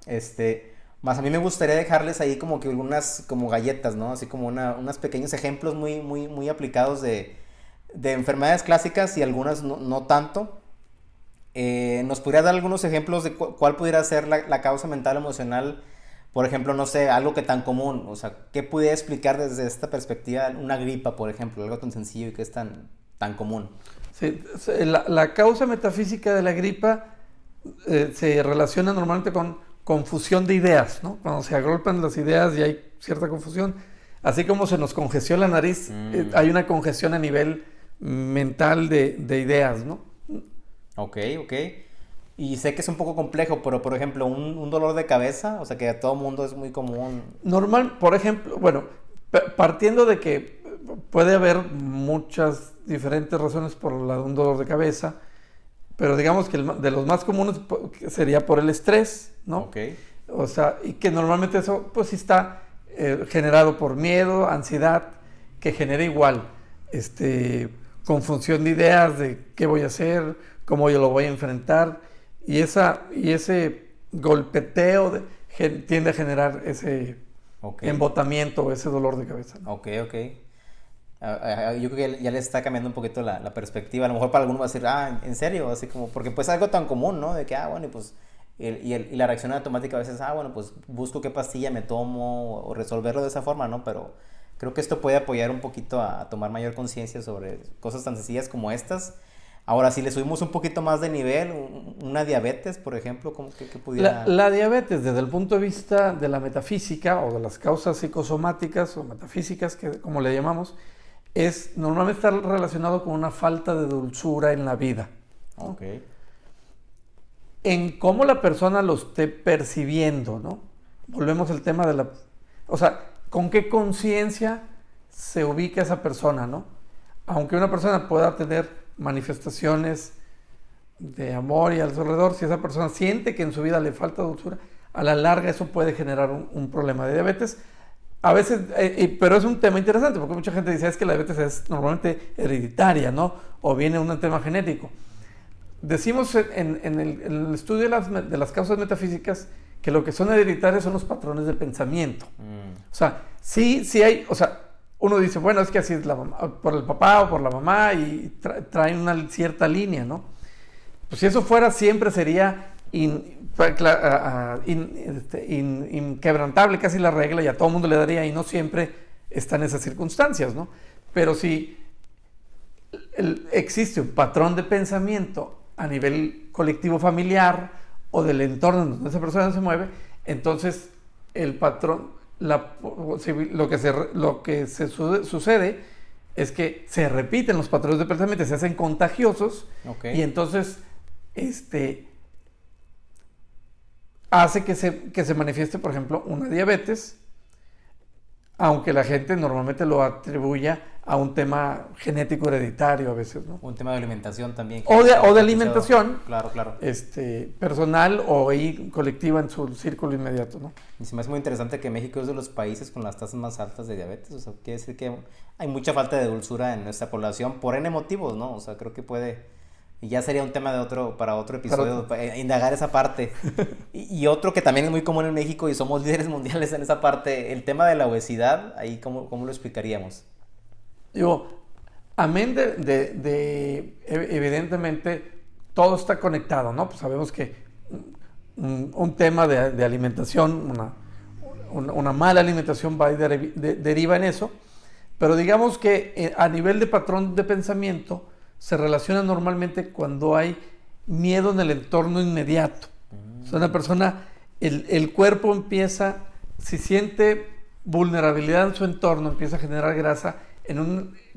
más a mí me gustaría dejarles ahí como que algunas como galletas, ¿no? Así como unos pequeños ejemplos muy, muy, muy aplicados de enfermedades clásicas y algunas no tanto. ¿Nos podría dar algunos ejemplos de cuál pudiera ser la causa mental emocional? Por ejemplo, no sé, algo que tan común, o sea, ¿qué pudiera explicar desde esta perspectiva una gripa, por ejemplo? Algo tan sencillo y que es tan común. Sí, la causa metafísica de la gripa se relaciona normalmente con confusión de ideas, ¿no? Cuando se agolpan las ideas y hay cierta confusión, así como se nos congestiona la nariz, hay una congestión a nivel mental de ideas, ¿no? Ok. Y sé que es un poco complejo, pero por ejemplo, un dolor de cabeza, o sea que a todo mundo es muy común. Normal, por ejemplo, bueno, partiendo de que puede haber muchas diferentes razones por un dolor de cabeza, pero digamos que de los más comunes sería por el estrés, ¿no? Ok. O sea, y que normalmente eso pues sí está generado por miedo, ansiedad, que genera igual confusión de ideas de qué voy a hacer, cómo yo lo voy a enfrentar, y ese golpeteo tiende a generar ese embotamiento, ese dolor de cabeza, ¿no? Ok. Yo creo que ya le está cambiando un poquito la perspectiva. A lo mejor para algunos va a decir, ¿en serio? Así como, porque pues algo tan común, ¿no? De que, bueno, y pues, y la reacción automática a veces, bueno, pues busco qué pastilla me tomo o resolverlo de esa forma, ¿no? Pero creo que esto puede apoyar un poquito a tomar mayor conciencia sobre cosas tan sencillas como estas. Ahora, si le subimos un poquito más de nivel, una diabetes, por ejemplo, ¿cómo que pudiera...? La diabetes, desde el punto de vista de la metafísica o de las causas psicosomáticas o metafísicas, como le llamamos, normalmente está relacionado con una falta de dulzura en la vida, ¿no? Ok. En cómo la persona lo esté percibiendo, ¿no? Volvemos al tema o sea, con qué conciencia se ubica esa persona, ¿no? Aunque una persona pueda tener manifestaciones de amor y alrededor, si esa persona siente que en su vida le falta dulzura, a la larga eso puede generar un problema de diabetes. A veces, pero es un tema interesante porque mucha gente dice es que la diabetes es normalmente hereditaria, ¿no? O viene de un tema genético. Decimos en el estudio de las causas metafísicas que lo que son hereditarias son los patrones de pensamiento. O sea, sí hay, o sea, uno dice, bueno, es que así es por el papá o por la mamá y traen una cierta línea, ¿no? Pues si eso fuera, siempre sería inquebrantable casi la regla y a todo el mundo le daría y no siempre están esas circunstancias, ¿no? Pero si existe un patrón de pensamiento a nivel colectivo familiar o del entorno donde esa persona se mueve, entonces el patrón, lo que sucede es que se repiten los patrones de pensamiento, se hacen contagiosos y entonces hace que se manifieste, por ejemplo, una diabetes, aunque la gente normalmente lo atribuya a un tema genético hereditario a veces, ¿no? Un tema de alimentación también. O de alimentación. Claro. Personal o colectiva en su círculo inmediato, ¿no? Y se me hace muy interesante que México es de los países con las tasas más altas de diabetes. O sea, quiere decir que hay mucha falta de dulzura en nuestra población por N motivos, ¿no? O sea, creo que puede... Y ya sería un tema para otro episodio, para indagar esa parte. Y otro que también es muy común en México y somos líderes mundiales en esa parte, el tema de la obesidad, ahí ¿cómo lo explicaríamos? Digo, amén evidentemente todo está conectado, ¿no? Pues sabemos que un tema de alimentación, una mala alimentación va y deriva en eso, pero digamos que a nivel de patrón de pensamiento se relaciona normalmente cuando hay miedo en el entorno inmediato. O sea, una persona, el cuerpo empieza, si siente vulnerabilidad en su entorno, empieza a generar grasa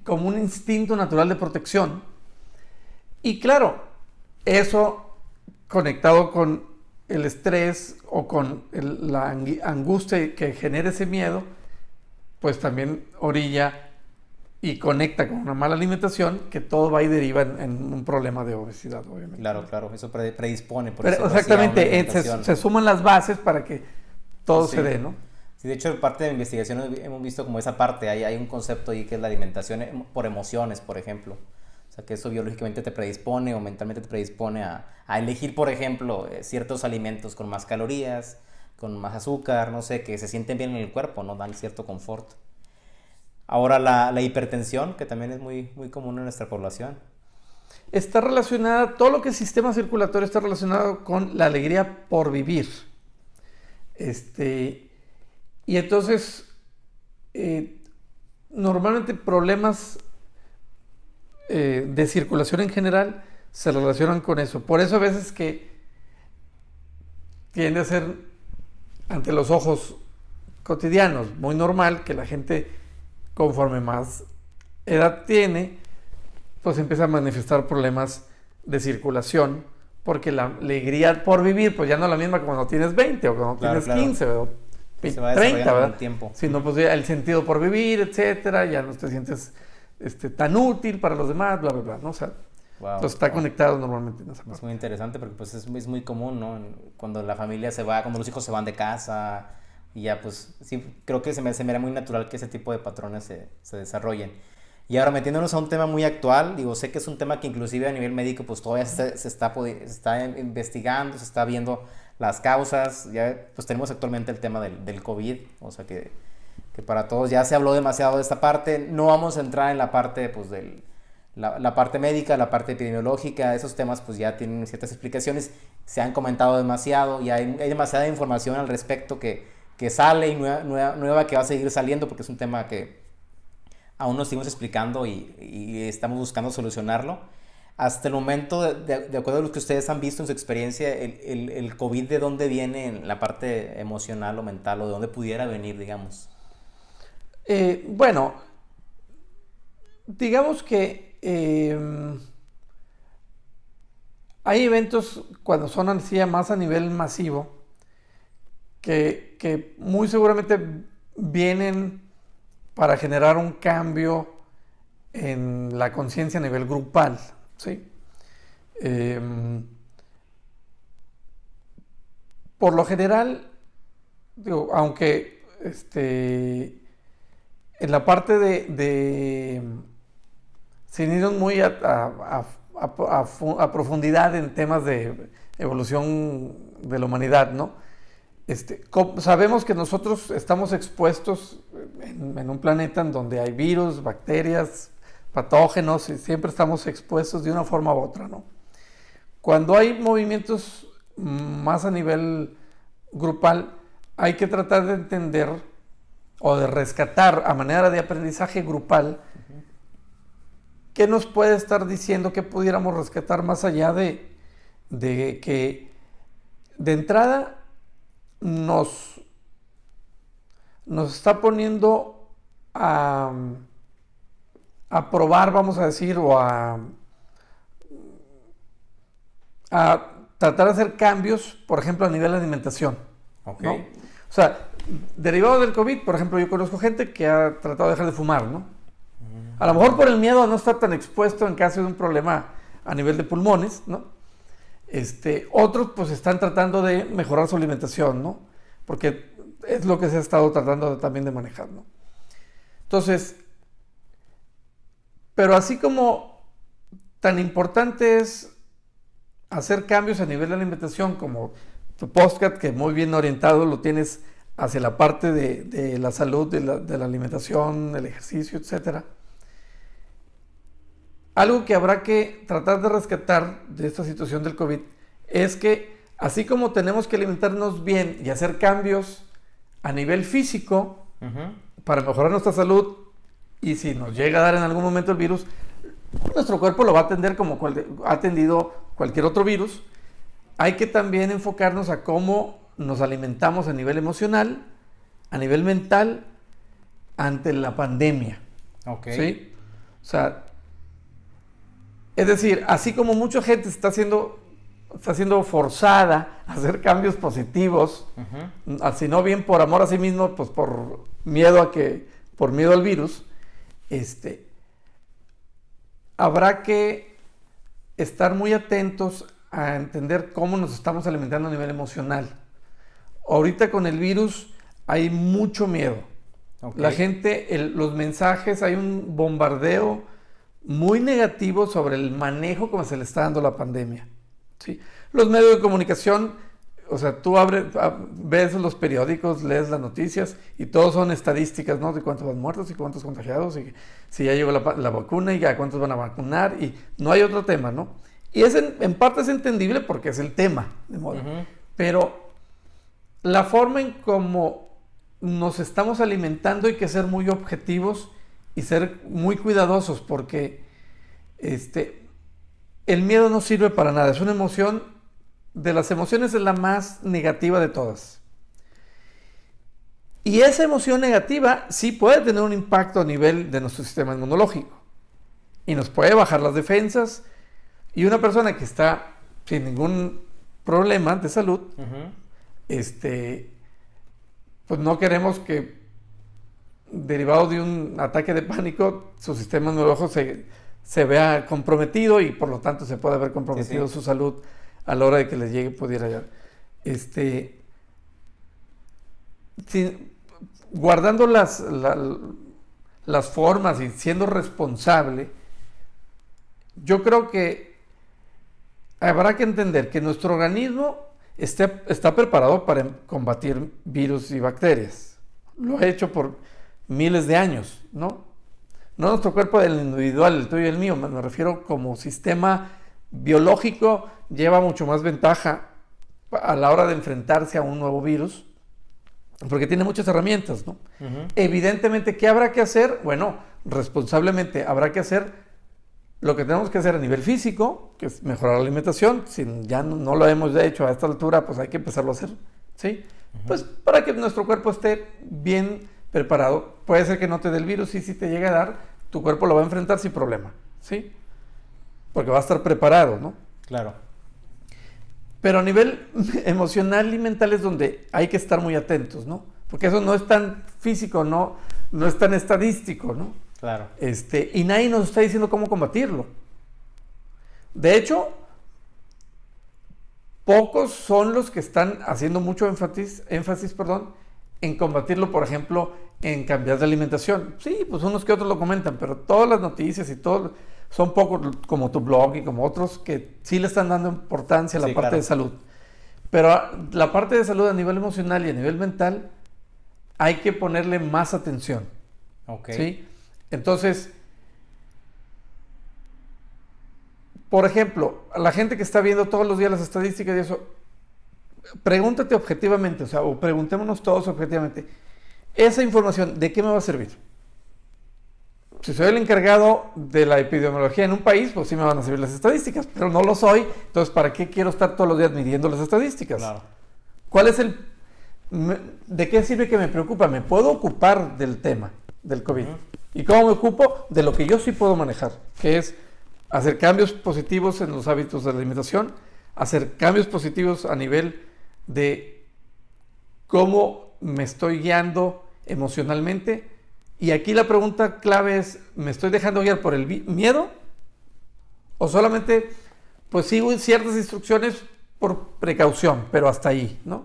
como un instinto natural de protección. Y claro, eso conectado con el estrés o con la angustia que genera ese miedo, pues también orilla y conecta con una mala alimentación, que todo va y deriva en un problema de obesidad, obviamente. Claro, eso predispone. Pero exactamente, se suman las bases para que todo se dé, ¿no? Sí, de hecho, parte de la investigación hemos visto como esa parte, hay un concepto ahí que es la alimentación por emociones, por ejemplo. O sea, que eso biológicamente te predispone o mentalmente te predispone a elegir, por ejemplo, ciertos alimentos con más calorías, con más azúcar, no sé, que se sienten bien en el cuerpo, ¿no? Dan cierto confort. Ahora la hipertensión, que también es muy, muy común en nuestra población. Está relacionada, todo lo que es sistema circulatorio está relacionado con la alegría por vivir. Y entonces, normalmente problemas de circulación en general se relacionan con eso. Por eso a veces que tiende a ser ante los ojos cotidianos muy normal que la gente, conforme más edad tiene, pues empieza a manifestar problemas de circulación, porque la alegría por vivir pues ya no es la misma que cuando tienes 20 o cuando tienes 15 o 30, ¿verdad? Tiempo. Sino pues ya el sentido por vivir, etcétera, ya no te sientes tan útil para los demás, bla, bla, bla, ¿no? O sea, entonces está conectado normalmente en esa parte. Es muy interesante porque pues es muy común, ¿no? Cuando la familia se va, cuando los hijos se van de casa, y ya pues sí, creo que se me era muy natural que ese tipo de patrones se desarrollen. Y ahora metiéndonos a un tema muy actual, digo, sé que es un tema que inclusive a nivel médico pues todavía se está investigando, se está viendo las causas, ya pues tenemos actualmente el tema del COVID, o sea que para todos ya se habló demasiado de esta parte, no vamos a entrar en la parte pues la parte médica, la parte epidemiológica, esos temas pues ya tienen ciertas explicaciones, se han comentado demasiado y hay demasiada información al respecto que sale y nueva que va a seguir saliendo porque es un tema que aún nos seguimos explicando y estamos buscando solucionarlo. Hasta el momento, de acuerdo a lo que ustedes han visto en su experiencia, el COVID, ¿de dónde viene en la parte emocional o mental o de dónde pudiera venir, digamos? Bueno, digamos que hay eventos cuando son así más a nivel masivo que muy seguramente vienen para generar un cambio en la conciencia a nivel grupal, ¿sí? Por lo general, digo, aunque en la parte sin ir muy a profundidad en temas de evolución de la humanidad, ¿no? Sabemos que nosotros estamos expuestos en un planeta en donde hay virus, bacterias, patógenos, y siempre estamos expuestos de una forma u otra, ¿no? Cuando hay movimientos más a nivel grupal, hay que tratar de entender o de rescatar a manera de aprendizaje grupal qué nos puede estar diciendo, qué pudiéramos rescatar más allá de que de entrada nos está poniendo a probar, vamos a decir, o a tratar de hacer cambios, por ejemplo, a nivel de alimentación. Ok. ¿No? O sea, derivado del COVID, por ejemplo, yo conozco gente que ha tratado de dejar de fumar, ¿no? A lo mejor por el miedo a no estar tan expuesto en caso de un problema a nivel de pulmones, ¿no? Otros pues están tratando de mejorar su alimentación, ¿no? Porque es lo que se ha estado tratando también de manejar, ¿no? Entonces, pero así como tan importante es hacer cambios a nivel de alimentación, como tu podcast, que muy bien orientado lo tienes hacia la parte de la salud, de la alimentación, el ejercicio, etcétera. Algo que habrá que tratar de rescatar de esta situación del COVID es que así como tenemos que alimentarnos bien y hacer cambios a nivel físico para mejorar nuestra salud, y si nos llega a dar en algún momento el virus, nuestro cuerpo lo va a atender como ha atendido cualquier otro virus, hay que también enfocarnos a cómo nos alimentamos a nivel emocional, a nivel mental, ante la pandemia. ¿Sí? O sea, es decir, así como mucha gente está siendo forzada a hacer cambios positivos, si no bien por amor a sí mismo, pues por miedo al virus, habrá que estar muy atentos a entender cómo nos estamos alimentando a nivel emocional. Ahorita con el virus hay mucho miedo. La gente, los mensajes, hay un bombardeo muy negativo sobre el manejo como se le está dando la pandemia. ¿Sí? Los medios de comunicación, o sea, tú ves los periódicos, lees las noticias y todos son estadísticas, ¿no? De cuántos van muertos y cuántos contagiados y si ya llegó la vacuna y a cuántos van a vacunar y no hay otro tema, ¿no? Y en parte es entendible porque es el tema de moda. Pero la forma en cómo nos estamos alimentando hay que ser muy objetivos y ser muy cuidadosos porque el miedo no sirve para nada. Es una emoción, de las emociones es la más negativa de todas. Y esa emoción negativa sí puede tener un impacto a nivel de nuestro sistema inmunológico y nos puede bajar las defensas. Y una persona que está sin ningún problema de salud, pues no queremos que, derivado de un ataque de pánico, su sistema inmunológico se vea comprometido y por lo tanto se puede ver comprometido su salud a la hora de que le llegue, pudiera ya. Guardando las formas y siendo responsable, yo creo que habrá que entender que nuestro organismo está preparado para combatir virus y bacterias. Lo ha hecho por miles de años, ¿no? No nuestro cuerpo del individual, el tuyo y el mío, me refiero como sistema biológico, lleva mucho más ventaja a la hora de enfrentarse a un nuevo virus, porque tiene muchas herramientas, ¿no? Evidentemente, ¿qué habrá que hacer? Bueno, responsablemente habrá que hacer lo que tenemos que hacer a nivel físico, que es mejorar la alimentación. Si ya no lo hemos hecho a esta altura, pues hay que empezarlo a hacer, ¿sí? Pues para que nuestro cuerpo esté bien preparado. Puede ser que no te dé el virus y si te llega a dar, tu cuerpo lo va a enfrentar sin problema, ¿sí? Porque va a estar preparado, ¿no? Claro. Pero a nivel emocional y mental es donde hay que estar muy atentos, ¿no? Porque eso no es tan físico, no es tan estadístico, ¿no? Claro. Y nadie nos está diciendo cómo combatirlo. De hecho, pocos son los que están haciendo mucho énfasis, en combatirlo, por ejemplo, en cambiar de alimentación. Sí, pues unos que otros lo comentan, pero todas las noticias y todo son pocos, como tu blog y como otros, que sí le están dando importancia a la parte de salud. Pero la parte de salud a nivel emocional y a nivel mental hay que ponerle más atención. ¿Sí? Entonces, por ejemplo, a la gente que está viendo todos los días las estadísticas y eso, pregúntate objetivamente, o preguntémonos todos objetivamente, esa información, ¿de qué me va a servir? Si soy el encargado de la epidemiología en un país, pues sí me van a servir las estadísticas, pero no lo soy, entonces ¿para qué quiero estar todos los días midiendo las estadísticas? Claro. ¿Cuál es ¿de qué sirve que me preocupa? Me puedo ocupar del tema del COVID. ¿Y cómo me ocupo? De lo que yo sí puedo manejar, que es hacer cambios positivos en los hábitos de la alimentación, hacer cambios positivos a nivel de cómo me estoy guiando emocionalmente. Y aquí la pregunta clave es, ¿me estoy dejando guiar por el miedo? ¿O solamente pues sigo ciertas instrucciones por precaución, pero hasta ahí, ¿no?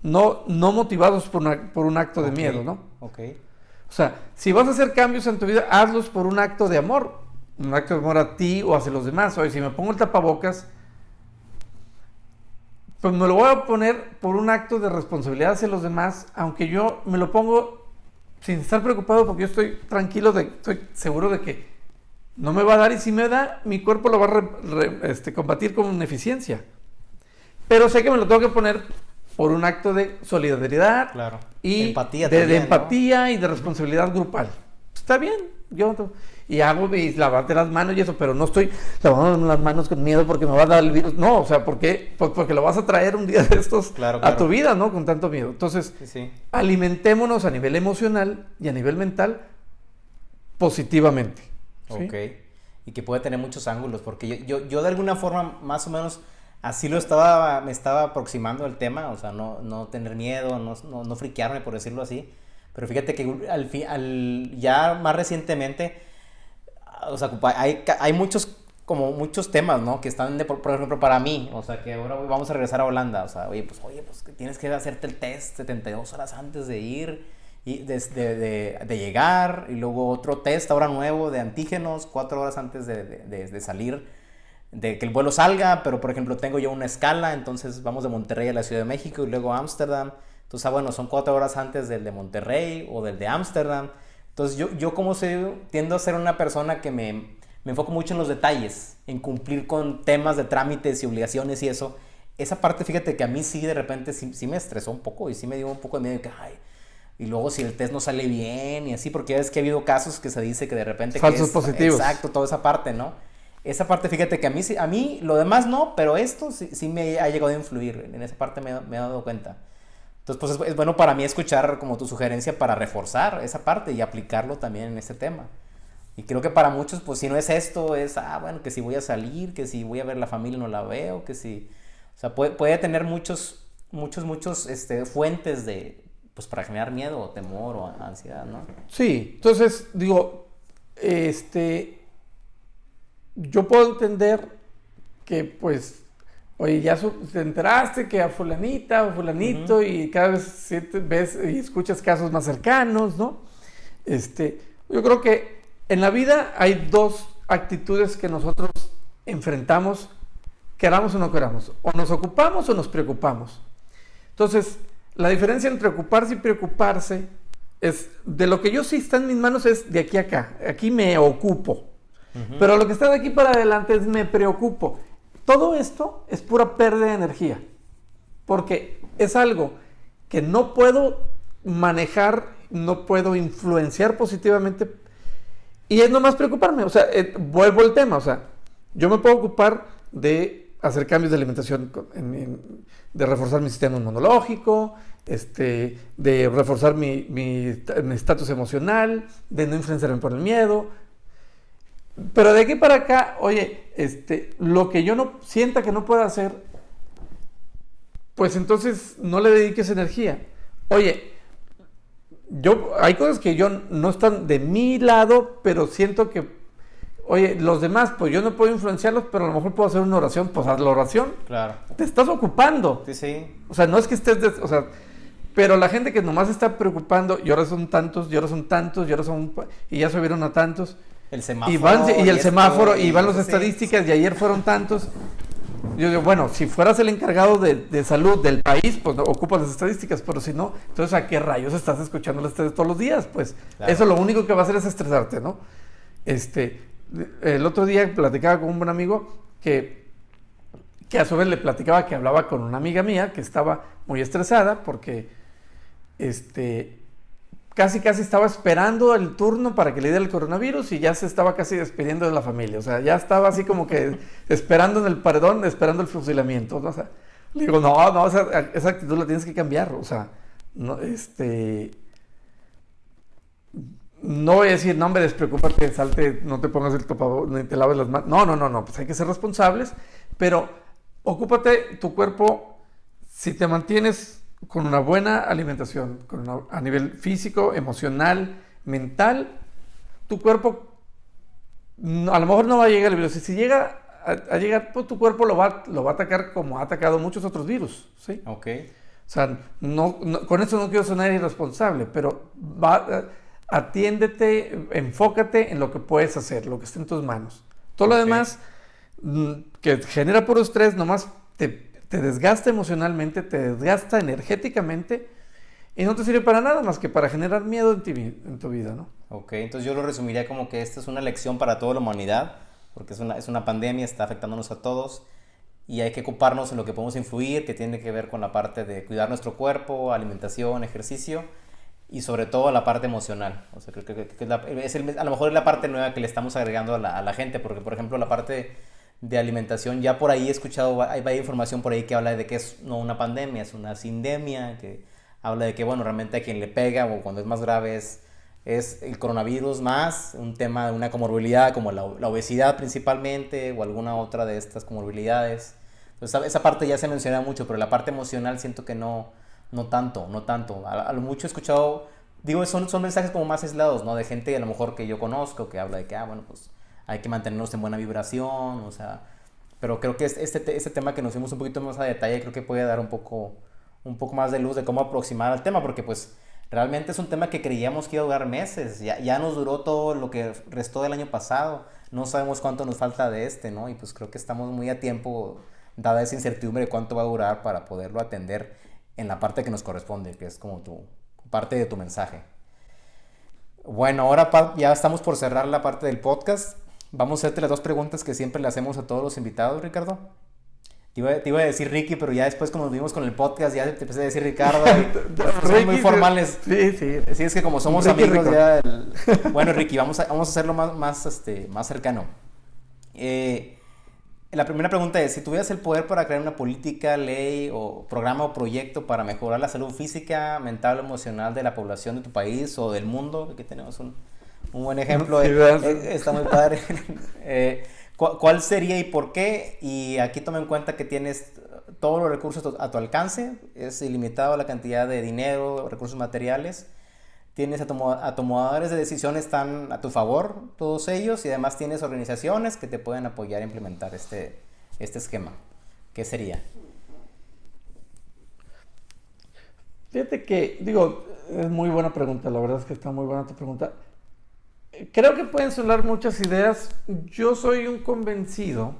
No motivados por un acto de miedo, ¿no? O sea, si vas a hacer cambios en tu vida, hazlos por un acto de amor a ti o hacia los demás. Oye, si me pongo el tapabocas, pues me lo voy a poner por un acto de responsabilidad hacia los demás, aunque yo me lo pongo sin estar preocupado porque yo estoy tranquilo, estoy seguro de que no me va a dar, y si me da, mi cuerpo lo va a combatir con eficiencia. pero sé que me lo tengo que poner por un acto de solidaridad Claro. y Empatía de también, ¿no? empatía y de responsabilidad grupal. Está bien, y hago mis lavarte las manos y eso, pero no estoy lavando las manos con miedo porque me va a dar el virus. No, o sea, ¿por qué? Pues porque lo vas a traer un día de estos Claro, a tu vida, ¿no? Con tanto miedo. Entonces, Sí, sí. alimentémonos a nivel emocional y a nivel mental positivamente. ¿sí? Ok. Y que puede tener muchos ángulos, porque yo de alguna forma más o menos así me estaba aproximando al tema, o sea, no tener miedo, no friquearme, por decirlo así. Pero fíjate que ya más recientemente, o sea, hay muchos temas, ¿no? Que están, por ejemplo, para mí, o sea, que ahora vamos a regresar a Holanda, o sea, pues que tienes que hacerte el test 72 horas antes de ir, y de llegar, y luego otro test ahora nuevo de antígenos 4 horas antes de salir, de que el vuelo salga, pero por ejemplo tengo yo una escala, entonces vamos de Monterrey a la Ciudad de México y luego a Ámsterdam, entonces bueno, son 4 horas antes del de Monterrey o del de Ámsterdam, entonces yo como tiendo a ser una persona que me enfoco mucho en los detalles, en cumplir con temas de trámites y obligaciones y eso, esa parte fíjate que a mí sí de repente sí me estresó un poco y sí me dio un poco de miedo de que y luego si el test no sale bien y así, porque ya ves que ha habido casos que se dice que de repente falsos positivos. Exacto, toda esa parte, ¿no? Esa parte, fíjate que a mí lo demás no, pero esto sí me ha llegado a influir, en esa parte me he dado cuenta. Entonces, pues es bueno para mí escuchar como tu sugerencia para reforzar esa parte y aplicarlo también en este tema. Y creo que para muchos, pues si no es esto, es, bueno, que si voy a salir, que si voy a ver la familia no la veo, que si... O sea, puede tener muchos fuentes pues para generar miedo o temor o ansiedad, ¿no? Sí, entonces digo, yo puedo entender que pues, oye, ya te enteraste que a fulanita o fulanito y cada vez ves y escuchas casos más cercanos, ¿no? Yo creo que en la vida hay dos actitudes que nosotros enfrentamos, queramos o no queramos, o nos ocupamos o nos preocupamos. Entonces, la diferencia entre ocuparse y preocuparse es, de lo que yo sí está en mis manos es de aquí a acá, aquí me ocupo, pero lo que está de aquí para adelante es me preocupo. Todo esto es pura pérdida de energía, porque es algo que no puedo manejar, no puedo influenciar positivamente, y es nomás preocuparme. O sea, vuelvo al tema, o sea, yo me puedo ocupar de hacer cambios de alimentación, de reforzar mi sistema inmunológico, de reforzar mi estatus emocional, de no influenciarme por el miedo. Pero de aquí para acá, oye, lo que yo no sienta que no pueda hacer, pues entonces no le dediques energía. Oye, hay cosas que yo no están de mi lado, pero siento que, oye, los demás, pues yo no puedo influenciarlos, pero a lo mejor puedo hacer una oración, pues haz la oración. Claro. Te estás ocupando. Sí, sí. O sea, no es que estés, o sea, pero la gente que nomás está preocupando, y ahora son tantos, y ahora son tantos, y ya subieron a tantos. El semáforo. Y el semáforo, y van las sí. estadísticas, y ayer fueron tantos. Yo digo, bueno, si fueras el encargado de salud del país, pues no, ocupas las estadísticas, pero si no, entonces ¿a qué rayos estás escuchando las estadísticas todos los días? Pues claro. Eso lo único que va a hacer es estresarte, ¿no? El otro día platicaba con un buen amigo que a su vez le platicaba que hablaba con una amiga mía que estaba muy estresada porque casi estaba esperando el turno para que le diera el coronavirus y ya se estaba casi despidiendo de la familia. O sea, ya estaba así como que esperando en el paredón, esperando el fusilamiento, ¿no? O sea, le digo, no, esa actitud la tienes que cambiar. O sea, no, no voy a decir, no, hombre, despreocúpate, salte, no te pongas el tapabocas, ni te laves las manos. No, pues hay que ser responsables, pero ocúpate tu cuerpo. Si te mantienes con una buena alimentación, a nivel físico, emocional, mental, tu cuerpo a lo mejor no va a llegar el virus. Si llega a llegar, pues tu cuerpo lo va a atacar como ha atacado muchos otros virus, ¿sí? Ok. O sea, con eso no quiero sonar irresponsable, pero atiéndete, enfócate en lo que puedes hacer, lo que está en tus manos. Todo lo demás que genera puro estrés, nomás te desgasta emocionalmente, te desgasta energéticamente y no te sirve para nada más que para generar miedo en tu vida, ¿no? Ok, entonces yo lo resumiría como que esta es una lección para toda la humanidad, porque es una pandemia, está afectándonos a todos y hay que ocuparnos en lo que podemos influir, que tiene que ver con la parte de cuidar nuestro cuerpo, alimentación, ejercicio y sobre todo la parte emocional. O sea, creo que a lo mejor es la parte nueva que le estamos agregando a la gente, porque por ejemplo la parte de alimentación, ya por ahí he escuchado, hay información por ahí que habla de que es no una pandemia, es una sindemia, que habla de que, bueno, realmente a quien le pega o cuando es más grave es el coronavirus más un tema de una comorbilidad como la obesidad principalmente o alguna otra de estas comorbilidades. Entonces esa parte ya se menciona mucho, pero la parte emocional siento que no tanto. A lo mucho he escuchado, digo, son mensajes como más aislados, ¿no? De gente a lo mejor que yo conozco que habla de que, bueno, pues hay que mantenernos en buena vibración, o sea, pero creo que este tema que nos fuimos un poquito más a detalle, creo que puede dar un poco más de luz de cómo aproximar al tema, porque pues realmente es un tema que creíamos que iba a durar meses, ya nos duró todo lo que restó del año pasado, no sabemos cuánto nos falta de ¿no? Y pues creo que estamos muy a tiempo, dada esa incertidumbre de cuánto va a durar para poderlo atender en la parte que nos corresponde, que es como parte de tu mensaje. Bueno, ahora ya estamos por cerrar la parte del podcast. Vamos a hacerte las 2 preguntas que siempre le hacemos a todos los invitados, Ricardo. Te iba a decir Ricky, pero ya después como nos vimos con el podcast, ya te empecé a decir Ricardo. Somos muy formales. Sí. Sí, es que como somos Ricky, amigos ya... Bueno, Ricky, vamos a hacerlo más cercano. La primera pregunta es, si tuvieras el poder para crear una política, ley o programa o proyecto para mejorar la salud física, mental o emocional de la población de tu país o del mundo, aquí tenemos un buen ejemplo, está muy padre. ¿Cuál sería y por qué? Y aquí toma en cuenta que tienes todos los recursos a tu alcance, es ilimitado la cantidad de dinero, recursos materiales, tienes tomadores de decisiones están a tu favor, todos ellos, y además tienes organizaciones que te pueden apoyar a implementar este esquema. ¿Qué sería? Fíjate que, es muy buena pregunta, la verdad es que está muy buena tu pregunta. Creo que pueden sonar muchas ideas. Yo soy un convencido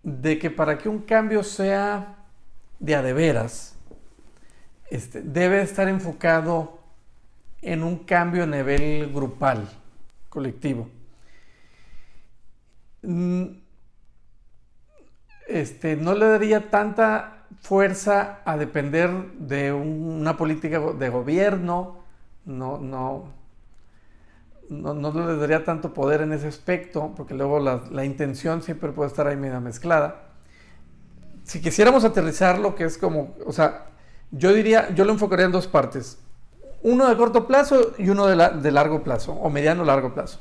de que para que un cambio sea de a de veras, debe estar enfocado en un cambio a nivel grupal, colectivo. No le daría tanta fuerza a depender de una política de gobierno, no le daría tanto poder en ese aspecto, porque luego la intención siempre puede estar ahí medio mezclada. Si quisiéramos aterrizarlo, que es como, yo lo enfocaría en 2 partes. Uno de corto plazo y uno de largo plazo, o mediano largo plazo.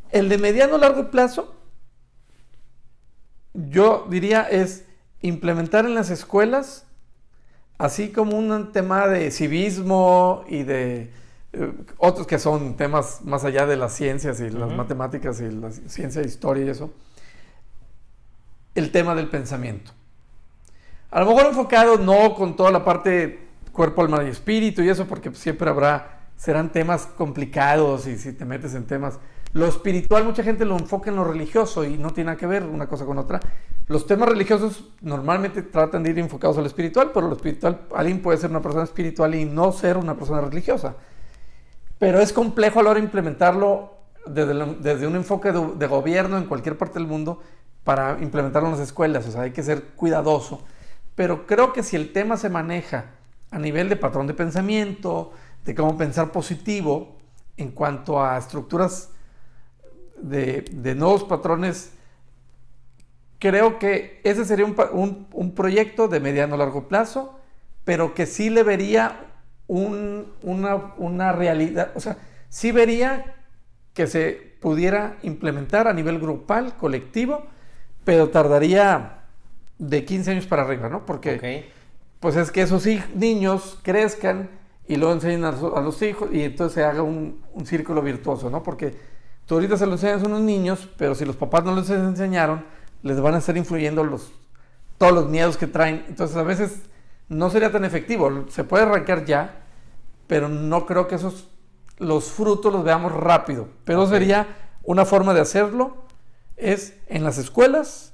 El de mediano largo plazo, yo diría, es implementar en las escuelas, así como un tema de civismo y de otros que son temas más allá de las ciencias y las matemáticas y la ciencia de historia y eso, el tema del pensamiento. A lo mejor enfocado no con toda la parte cuerpo, alma y espíritu y eso, porque siempre serán temas complicados y si te metes en temas... Lo espiritual mucha gente lo enfoca en lo religioso y no tiene nada que ver una cosa con otra. Los temas religiosos normalmente tratan de ir enfocados a lo espiritual, pero lo espiritual, alguien puede ser una persona espiritual y no ser una persona religiosa. Pero es complejo a la hora de implementarlo desde un enfoque de gobierno en cualquier parte del mundo para implementarlo en las escuelas. Hay que ser cuidadoso. Pero creo que si el tema se maneja a nivel de patrón de pensamiento, de cómo pensar positivo en cuanto a estructuras de nuevos patrones, creo que ese sería un proyecto de mediano a largo plazo, pero que sí le vería una realidad, sí vería que se pudiera implementar a nivel grupal, colectivo, pero tardaría de 15 años para arriba, ¿no? Porque pues es que esos niños crezcan y luego enseñan a los hijos y entonces se haga un círculo virtuoso, ¿no? Porque tú ahorita se lo enseñas a unos niños, pero si los papás no les enseñaron, les van a estar influyendo todos los miedos que traen. Entonces a veces no sería tan efectivo. Se puede arrancar ya, pero no creo que los frutos los veamos rápido. Pero sería una forma de hacerlo, es en las escuelas,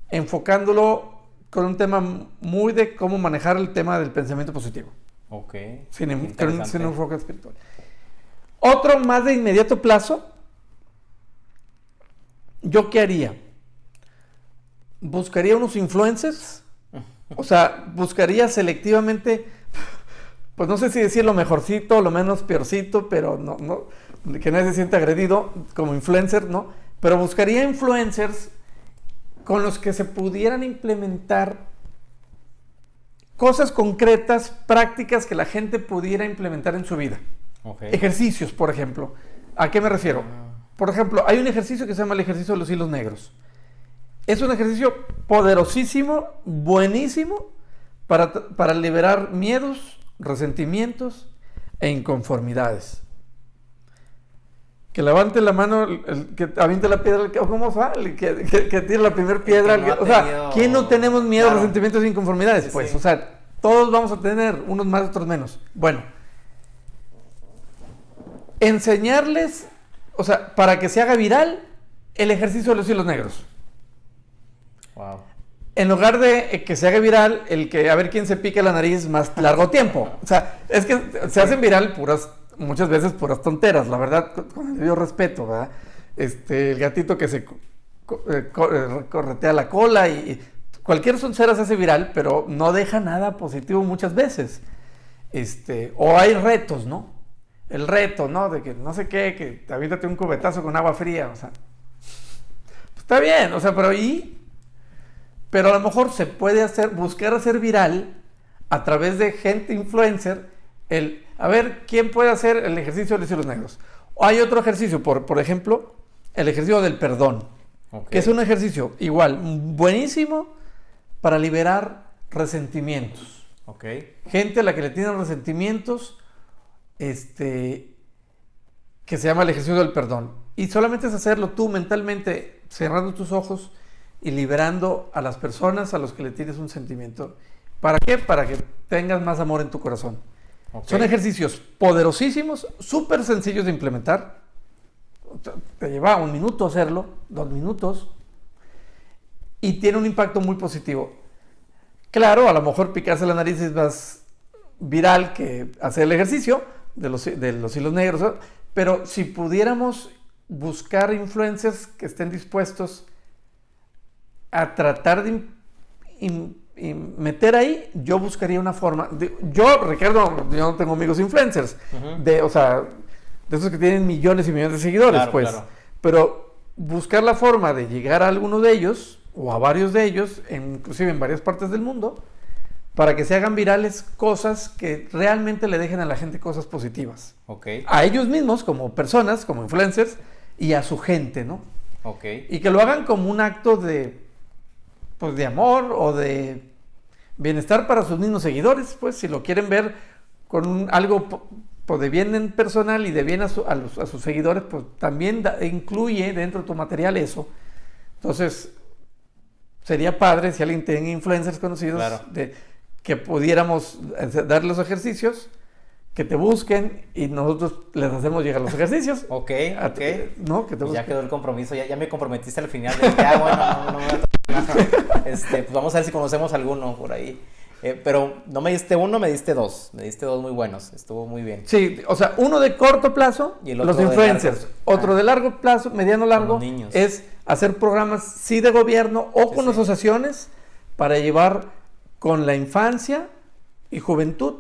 enfocándolo con un tema muy de cómo manejar el tema del pensamiento positivo. Sin un enfoque espiritual. Otro más de inmediato plazo, ¿yo qué haría? buscaría unos influencers, o sea, buscaría selectivamente, pues no sé si decir lo mejorcito, lo menos peorcito, pero no, que nadie se sienta agredido como influencer, ¿no? Pero buscaría influencers con los que se pudieran implementar cosas concretas, prácticas que la gente pudiera implementar en su vida. Ok. Ejercicios, por ejemplo. ¿A qué me refiero? Por ejemplo, hay un ejercicio que se llama el ejercicio de los hilos negros. Es un ejercicio poderosísimo, buenísimo, para liberar miedos, resentimientos e inconformidades. Que levante la mano, el que aviente la piedra, ¿cómo sale? Que tire la primera piedra. O sea, ¿quién no tenemos miedo, claro, resentimientos e inconformidades? Sí, pues, sí. O sea, todos vamos a tener, unos más, otros menos. Bueno, enseñarles, o sea, para que se haga viral el ejercicio de los hilos negros. Wow. En lugar de que se haga viral el que a ver quién se pique la nariz más largo tiempo. O sea, es que se hacen viral muchas veces puras tonteras, la verdad, con el debido respeto, ¿verdad? El gatito que se corretea la cola y cualquier soncera se hace viral, pero no deja nada positivo muchas veces. O hay retos, ¿no? El reto, ¿no? De que no sé qué, que aviéntate un cubetazo con agua fría, o sea. Pues está bien, o sea, pero a lo mejor se puede buscar hacer viral a través de gente influencer, a ver quién puede hacer el ejercicio de los hilos negros. O hay otro ejercicio, por ejemplo, el ejercicio del perdón, okay, que es un ejercicio igual, buenísimo para liberar resentimientos. Okay. Gente a la que le tienen resentimientos, que se llama el ejercicio del perdón. Y solamente es hacerlo tú mentalmente, cerrando tus ojos y liberando a las personas a los que le tienes un sentimiento. ¿Para qué? Para que tengas más amor en tu corazón. Okay. Son ejercicios poderosísimos, súper sencillos de implementar. Te lleva 1 minuto hacerlo, 2 minutos, y tiene un impacto muy positivo. Claro, a lo mejor picarse la nariz es más viral que hacer el ejercicio de los hilos negros, ¿no? Pero si pudiéramos buscar influencers que estén dispuestos a tratar de meter ahí, yo buscaría una forma. Ricardo, yo no tengo amigos influencers, de esos que tienen millones y millones de seguidores, claro, pues. Claro. Pero buscar la forma de llegar a alguno de ellos, o a varios de ellos, inclusive en varias partes del mundo, para que se hagan virales cosas que realmente le dejen a la gente cosas positivas. Okay. A ellos mismos, como personas, como influencers, y a su gente, ¿no? Okay. Y que lo hagan como un acto de amor o de bienestar para sus mismos seguidores, pues, si lo quieren ver con algo de bien personal y de bien a sus seguidores, pues también incluye dentro de tu material eso. Entonces, sería padre si alguien tiene influencers conocidos, claro, que pudiéramos dar los ejercicios, que te busquen y nosotros les hacemos llegar los ejercicios. Ok. ¿No? Que te ya quedó el compromiso, ya me comprometiste al final. No me va a tocar. Pues vamos a ver si conocemos alguno por ahí. Pero no me diste uno, me diste dos. Me diste dos muy buenos, estuvo muy bien. Sí, o sea, uno de corto plazo, y los influencers. Otro de largo plazo, mediano largo, es hacer programas sí de gobierno o con asociaciones para llevar con la infancia y juventud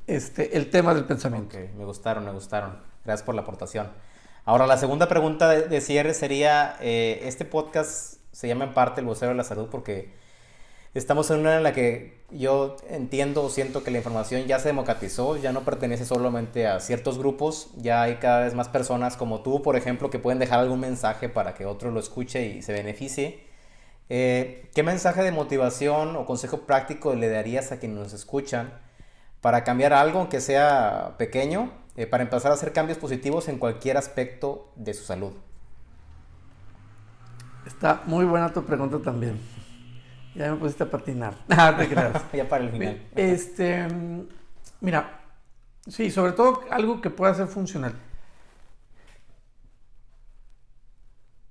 el tema del pensamiento. Okay, me gustaron. Gracias por la aportación. Ahora, la segunda pregunta de cierre sería, este podcast se llama en parte El Vocero de la Salud porque estamos en una era en la que yo entiendo o siento que la información ya se democratizó, ya no pertenece solamente a ciertos grupos, ya hay cada vez más personas como tú, por ejemplo, que pueden dejar algún mensaje para que otro lo escuche y se beneficie. ¿Qué mensaje de motivación o consejo práctico le darías a quienes nos escuchan para cambiar algo, aunque sea pequeño, para empezar a hacer cambios positivos en cualquier aspecto de su salud? Está muy buena tu pregunta también. Ya me pusiste a patinar. Ah, te creas. Ya para el final. Mira, sí, sobre todo algo que pueda ser funcional.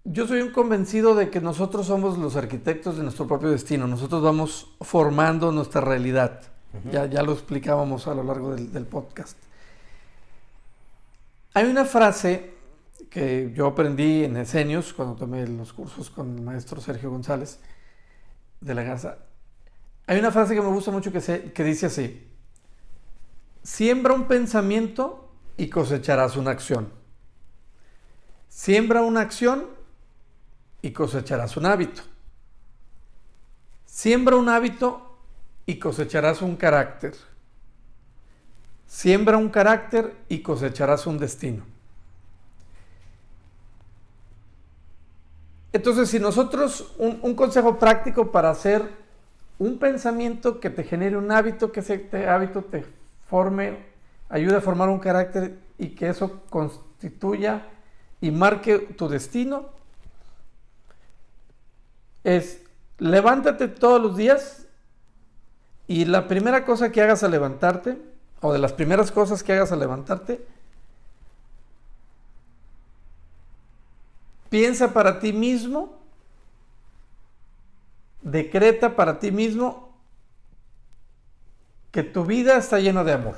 Yo soy un convencido de que nosotros somos los arquitectos de nuestro propio destino. Nosotros vamos formando nuestra realidad. Uh-huh. Ya lo explicábamos a lo largo del podcast. Hay una frase que yo aprendí en Esenios, cuando tomé los cursos con el maestro Sergio González, de la casa. Hay una frase que me gusta mucho que dice así: siembra un pensamiento y cosecharás una acción. Siembra una acción y cosecharás un hábito. Siembra un hábito y cosecharás un carácter. Siembra un carácter y cosecharás un destino. Entonces, si nosotros, un consejo práctico para hacer un pensamiento que te genere un hábito, que ese hábito te forme, ayude a formar un carácter y que eso constituya y marque tu destino, es: levántate todos los días y la primera cosa que hagas al levantarte, o de las primeras cosas que hagas al levantarte, piensa para ti mismo, decreta para ti mismo que tu vida está llena de amor,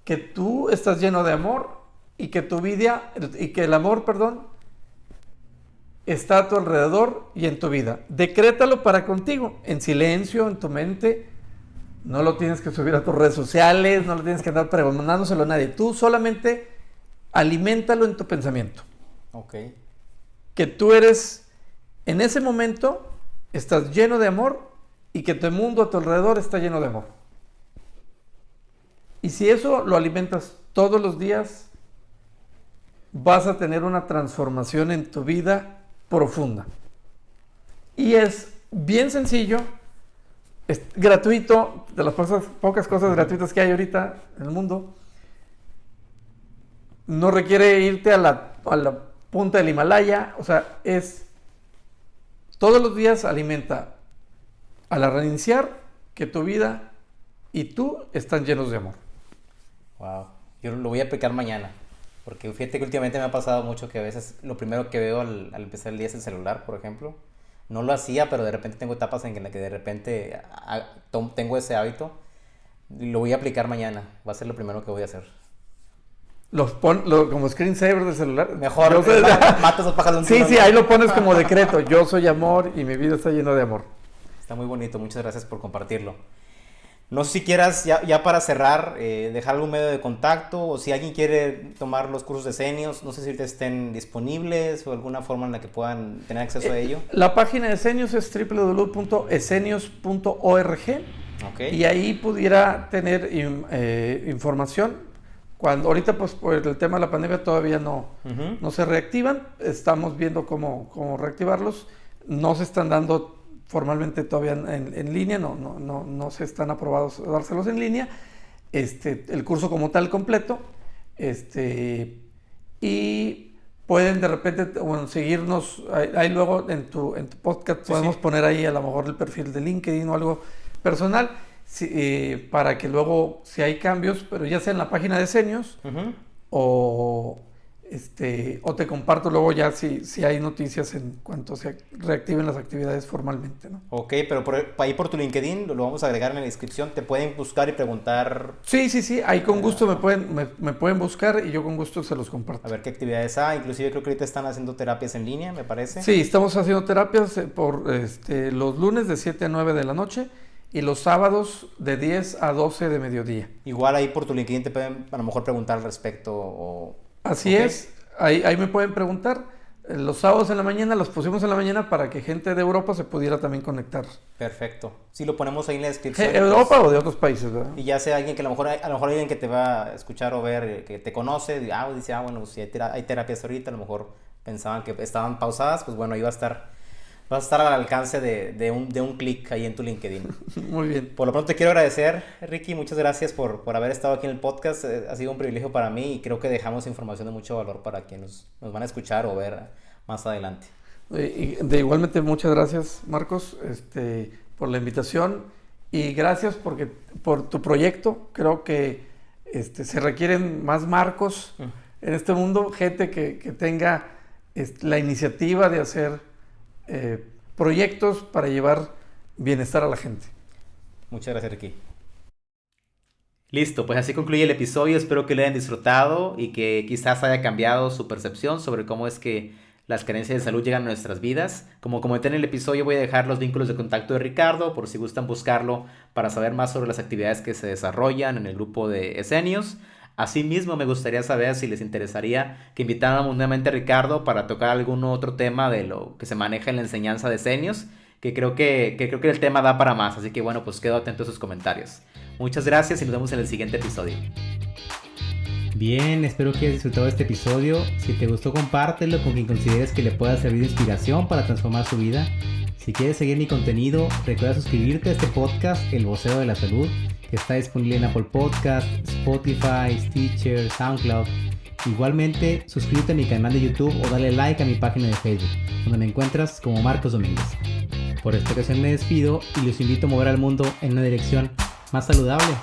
que tú estás lleno de amor y que tu vida, y que el amor, está a tu alrededor y en tu vida. Decrétalo para contigo, en silencio, en tu mente. No lo tienes que subir a tus redes sociales, no lo tienes que andar preguntándoselo a nadie. Tú solamente aliméntalo en tu pensamiento. Ok. Que tú eres, en ese momento, estás lleno de amor y que tu mundo a tu alrededor está lleno de amor. Y si eso lo alimentas todos los días, vas a tener una transformación en tu vida profunda. Y es bien sencillo, es gratuito, de las pocas cosas gratuitas que hay ahorita en el mundo. No requiere irte a la punta del Himalaya, o sea, es todos los días alimenta al reiniciar que tu vida y tú están llenos de amor. Wow. Yo lo voy a aplicar mañana. Porque fíjate que últimamente me ha pasado mucho que a veces lo primero que veo al empezar el día es el celular, por ejemplo. No lo hacía, pero de repente tengo etapas en las que de repente tengo ese hábito. Y lo voy a aplicar mañana. Va a ser lo primero que voy a hacer. Como screensaver del celular. Mejor, matas los pájaros de un Sí, tiro, sí, ¿no? ahí lo pones como decreto. Yo soy amor y mi vida está llena de amor. Está muy bonito. Muchas gracias por compartirlo. No sé si quieras, ya para cerrar, dejar algún medio de contacto o si alguien quiere tomar los cursos de Esenios, no sé si ahorita estén disponibles o alguna forma en la que puedan tener acceso a ello. La página de Esenios es www.esenios.org. Okay. Y ahí pudiera tener información. Ahorita pues por el tema de la pandemia todavía no se reactivan. Estamos viendo cómo reactivarlos. No se están dando formalmente todavía en línea, no se están aprobados a dárselos en línea, el curso como tal completo, y pueden de repente seguirnos, ahí luego en tu podcast podemos poner ahí a lo mejor el perfil de LinkedIn o algo personal, para que luego si hay cambios, pero ya sea en la página de Esenios o te comparto luego ya si hay noticias en cuanto se reactiven las actividades formalmente, ¿no? Ok, pero ahí por tu LinkedIn lo vamos a agregar en la descripción. Te pueden buscar y preguntar. Sí, ahí con gusto me pueden buscar y yo con gusto se los comparto. A ver qué actividades hay. Inclusive creo que ahorita están haciendo terapias en línea, me parece. Sí, estamos haciendo terapias por los lunes de 7 a 9 de la noche y los sábados de 10 a 12 de mediodía. Igual ahí por tu LinkedIn te pueden a lo mejor preguntar al respecto o... Así es, ahí me pueden preguntar. Los sábados en la mañana los pusimos en la mañana para que gente de Europa se pudiera también conectar. Perfecto. Sí, lo ponemos ahí en la descripción. ¿Europa o de otros países, verdad? Y ya sea alguien que a lo mejor alguien que te va a escuchar o ver, que te conoce, dice, bueno, si hay terapias ahorita, a lo mejor pensaban que estaban pausadas, pues bueno, ahí va a estar al alcance de un clic ahí en tu LinkedIn. Muy bien. Por lo pronto te quiero agradecer, Ricky, muchas gracias por haber estado aquí en el podcast. Ha sido un privilegio para mí y creo que dejamos información de mucho valor para quienes nos van a escuchar o ver más adelante. Igualmente muchas gracias, Marcos, por la invitación y gracias por tu proyecto. Creo que se requieren más Marcos en este mundo, gente que tenga la iniciativa de hacer proyectos para llevar bienestar a la gente. Muchas gracias, Ricky. Listo, pues así concluye el episodio. Espero que lo hayan disfrutado y que quizás haya cambiado su percepción sobre cómo es que las carencias de salud llegan a nuestras vidas. Como comenté en el episodio, voy a dejar los vínculos de contacto de Ricardo por si gustan buscarlo para saber más sobre las actividades que se desarrollan en el grupo de Esenios. Asimismo, me gustaría saber si les interesaría que invitáramos nuevamente a Ricardo para tocar algún otro tema de lo que se maneja en la enseñanza de Esenios, que creo que el tema da para más. Así que bueno, pues quedo atento a sus comentarios. Muchas gracias y nos vemos en el siguiente episodio. Bien, espero que hayas disfrutado de este episodio. Si te gustó, compártelo con quien consideres que le pueda servir de inspiración para transformar su vida. Si quieres seguir mi contenido, recuerda suscribirte a este podcast, El Vocero de la Salud, que está disponible en Apple Podcasts, Spotify, Stitcher, SoundCloud. Igualmente, suscríbete a mi canal de YouTube o dale like a mi página de Facebook, donde me encuentras como Marcos Domínguez. Por esta ocasión me despido y los invito a mover al mundo en una dirección más saludable.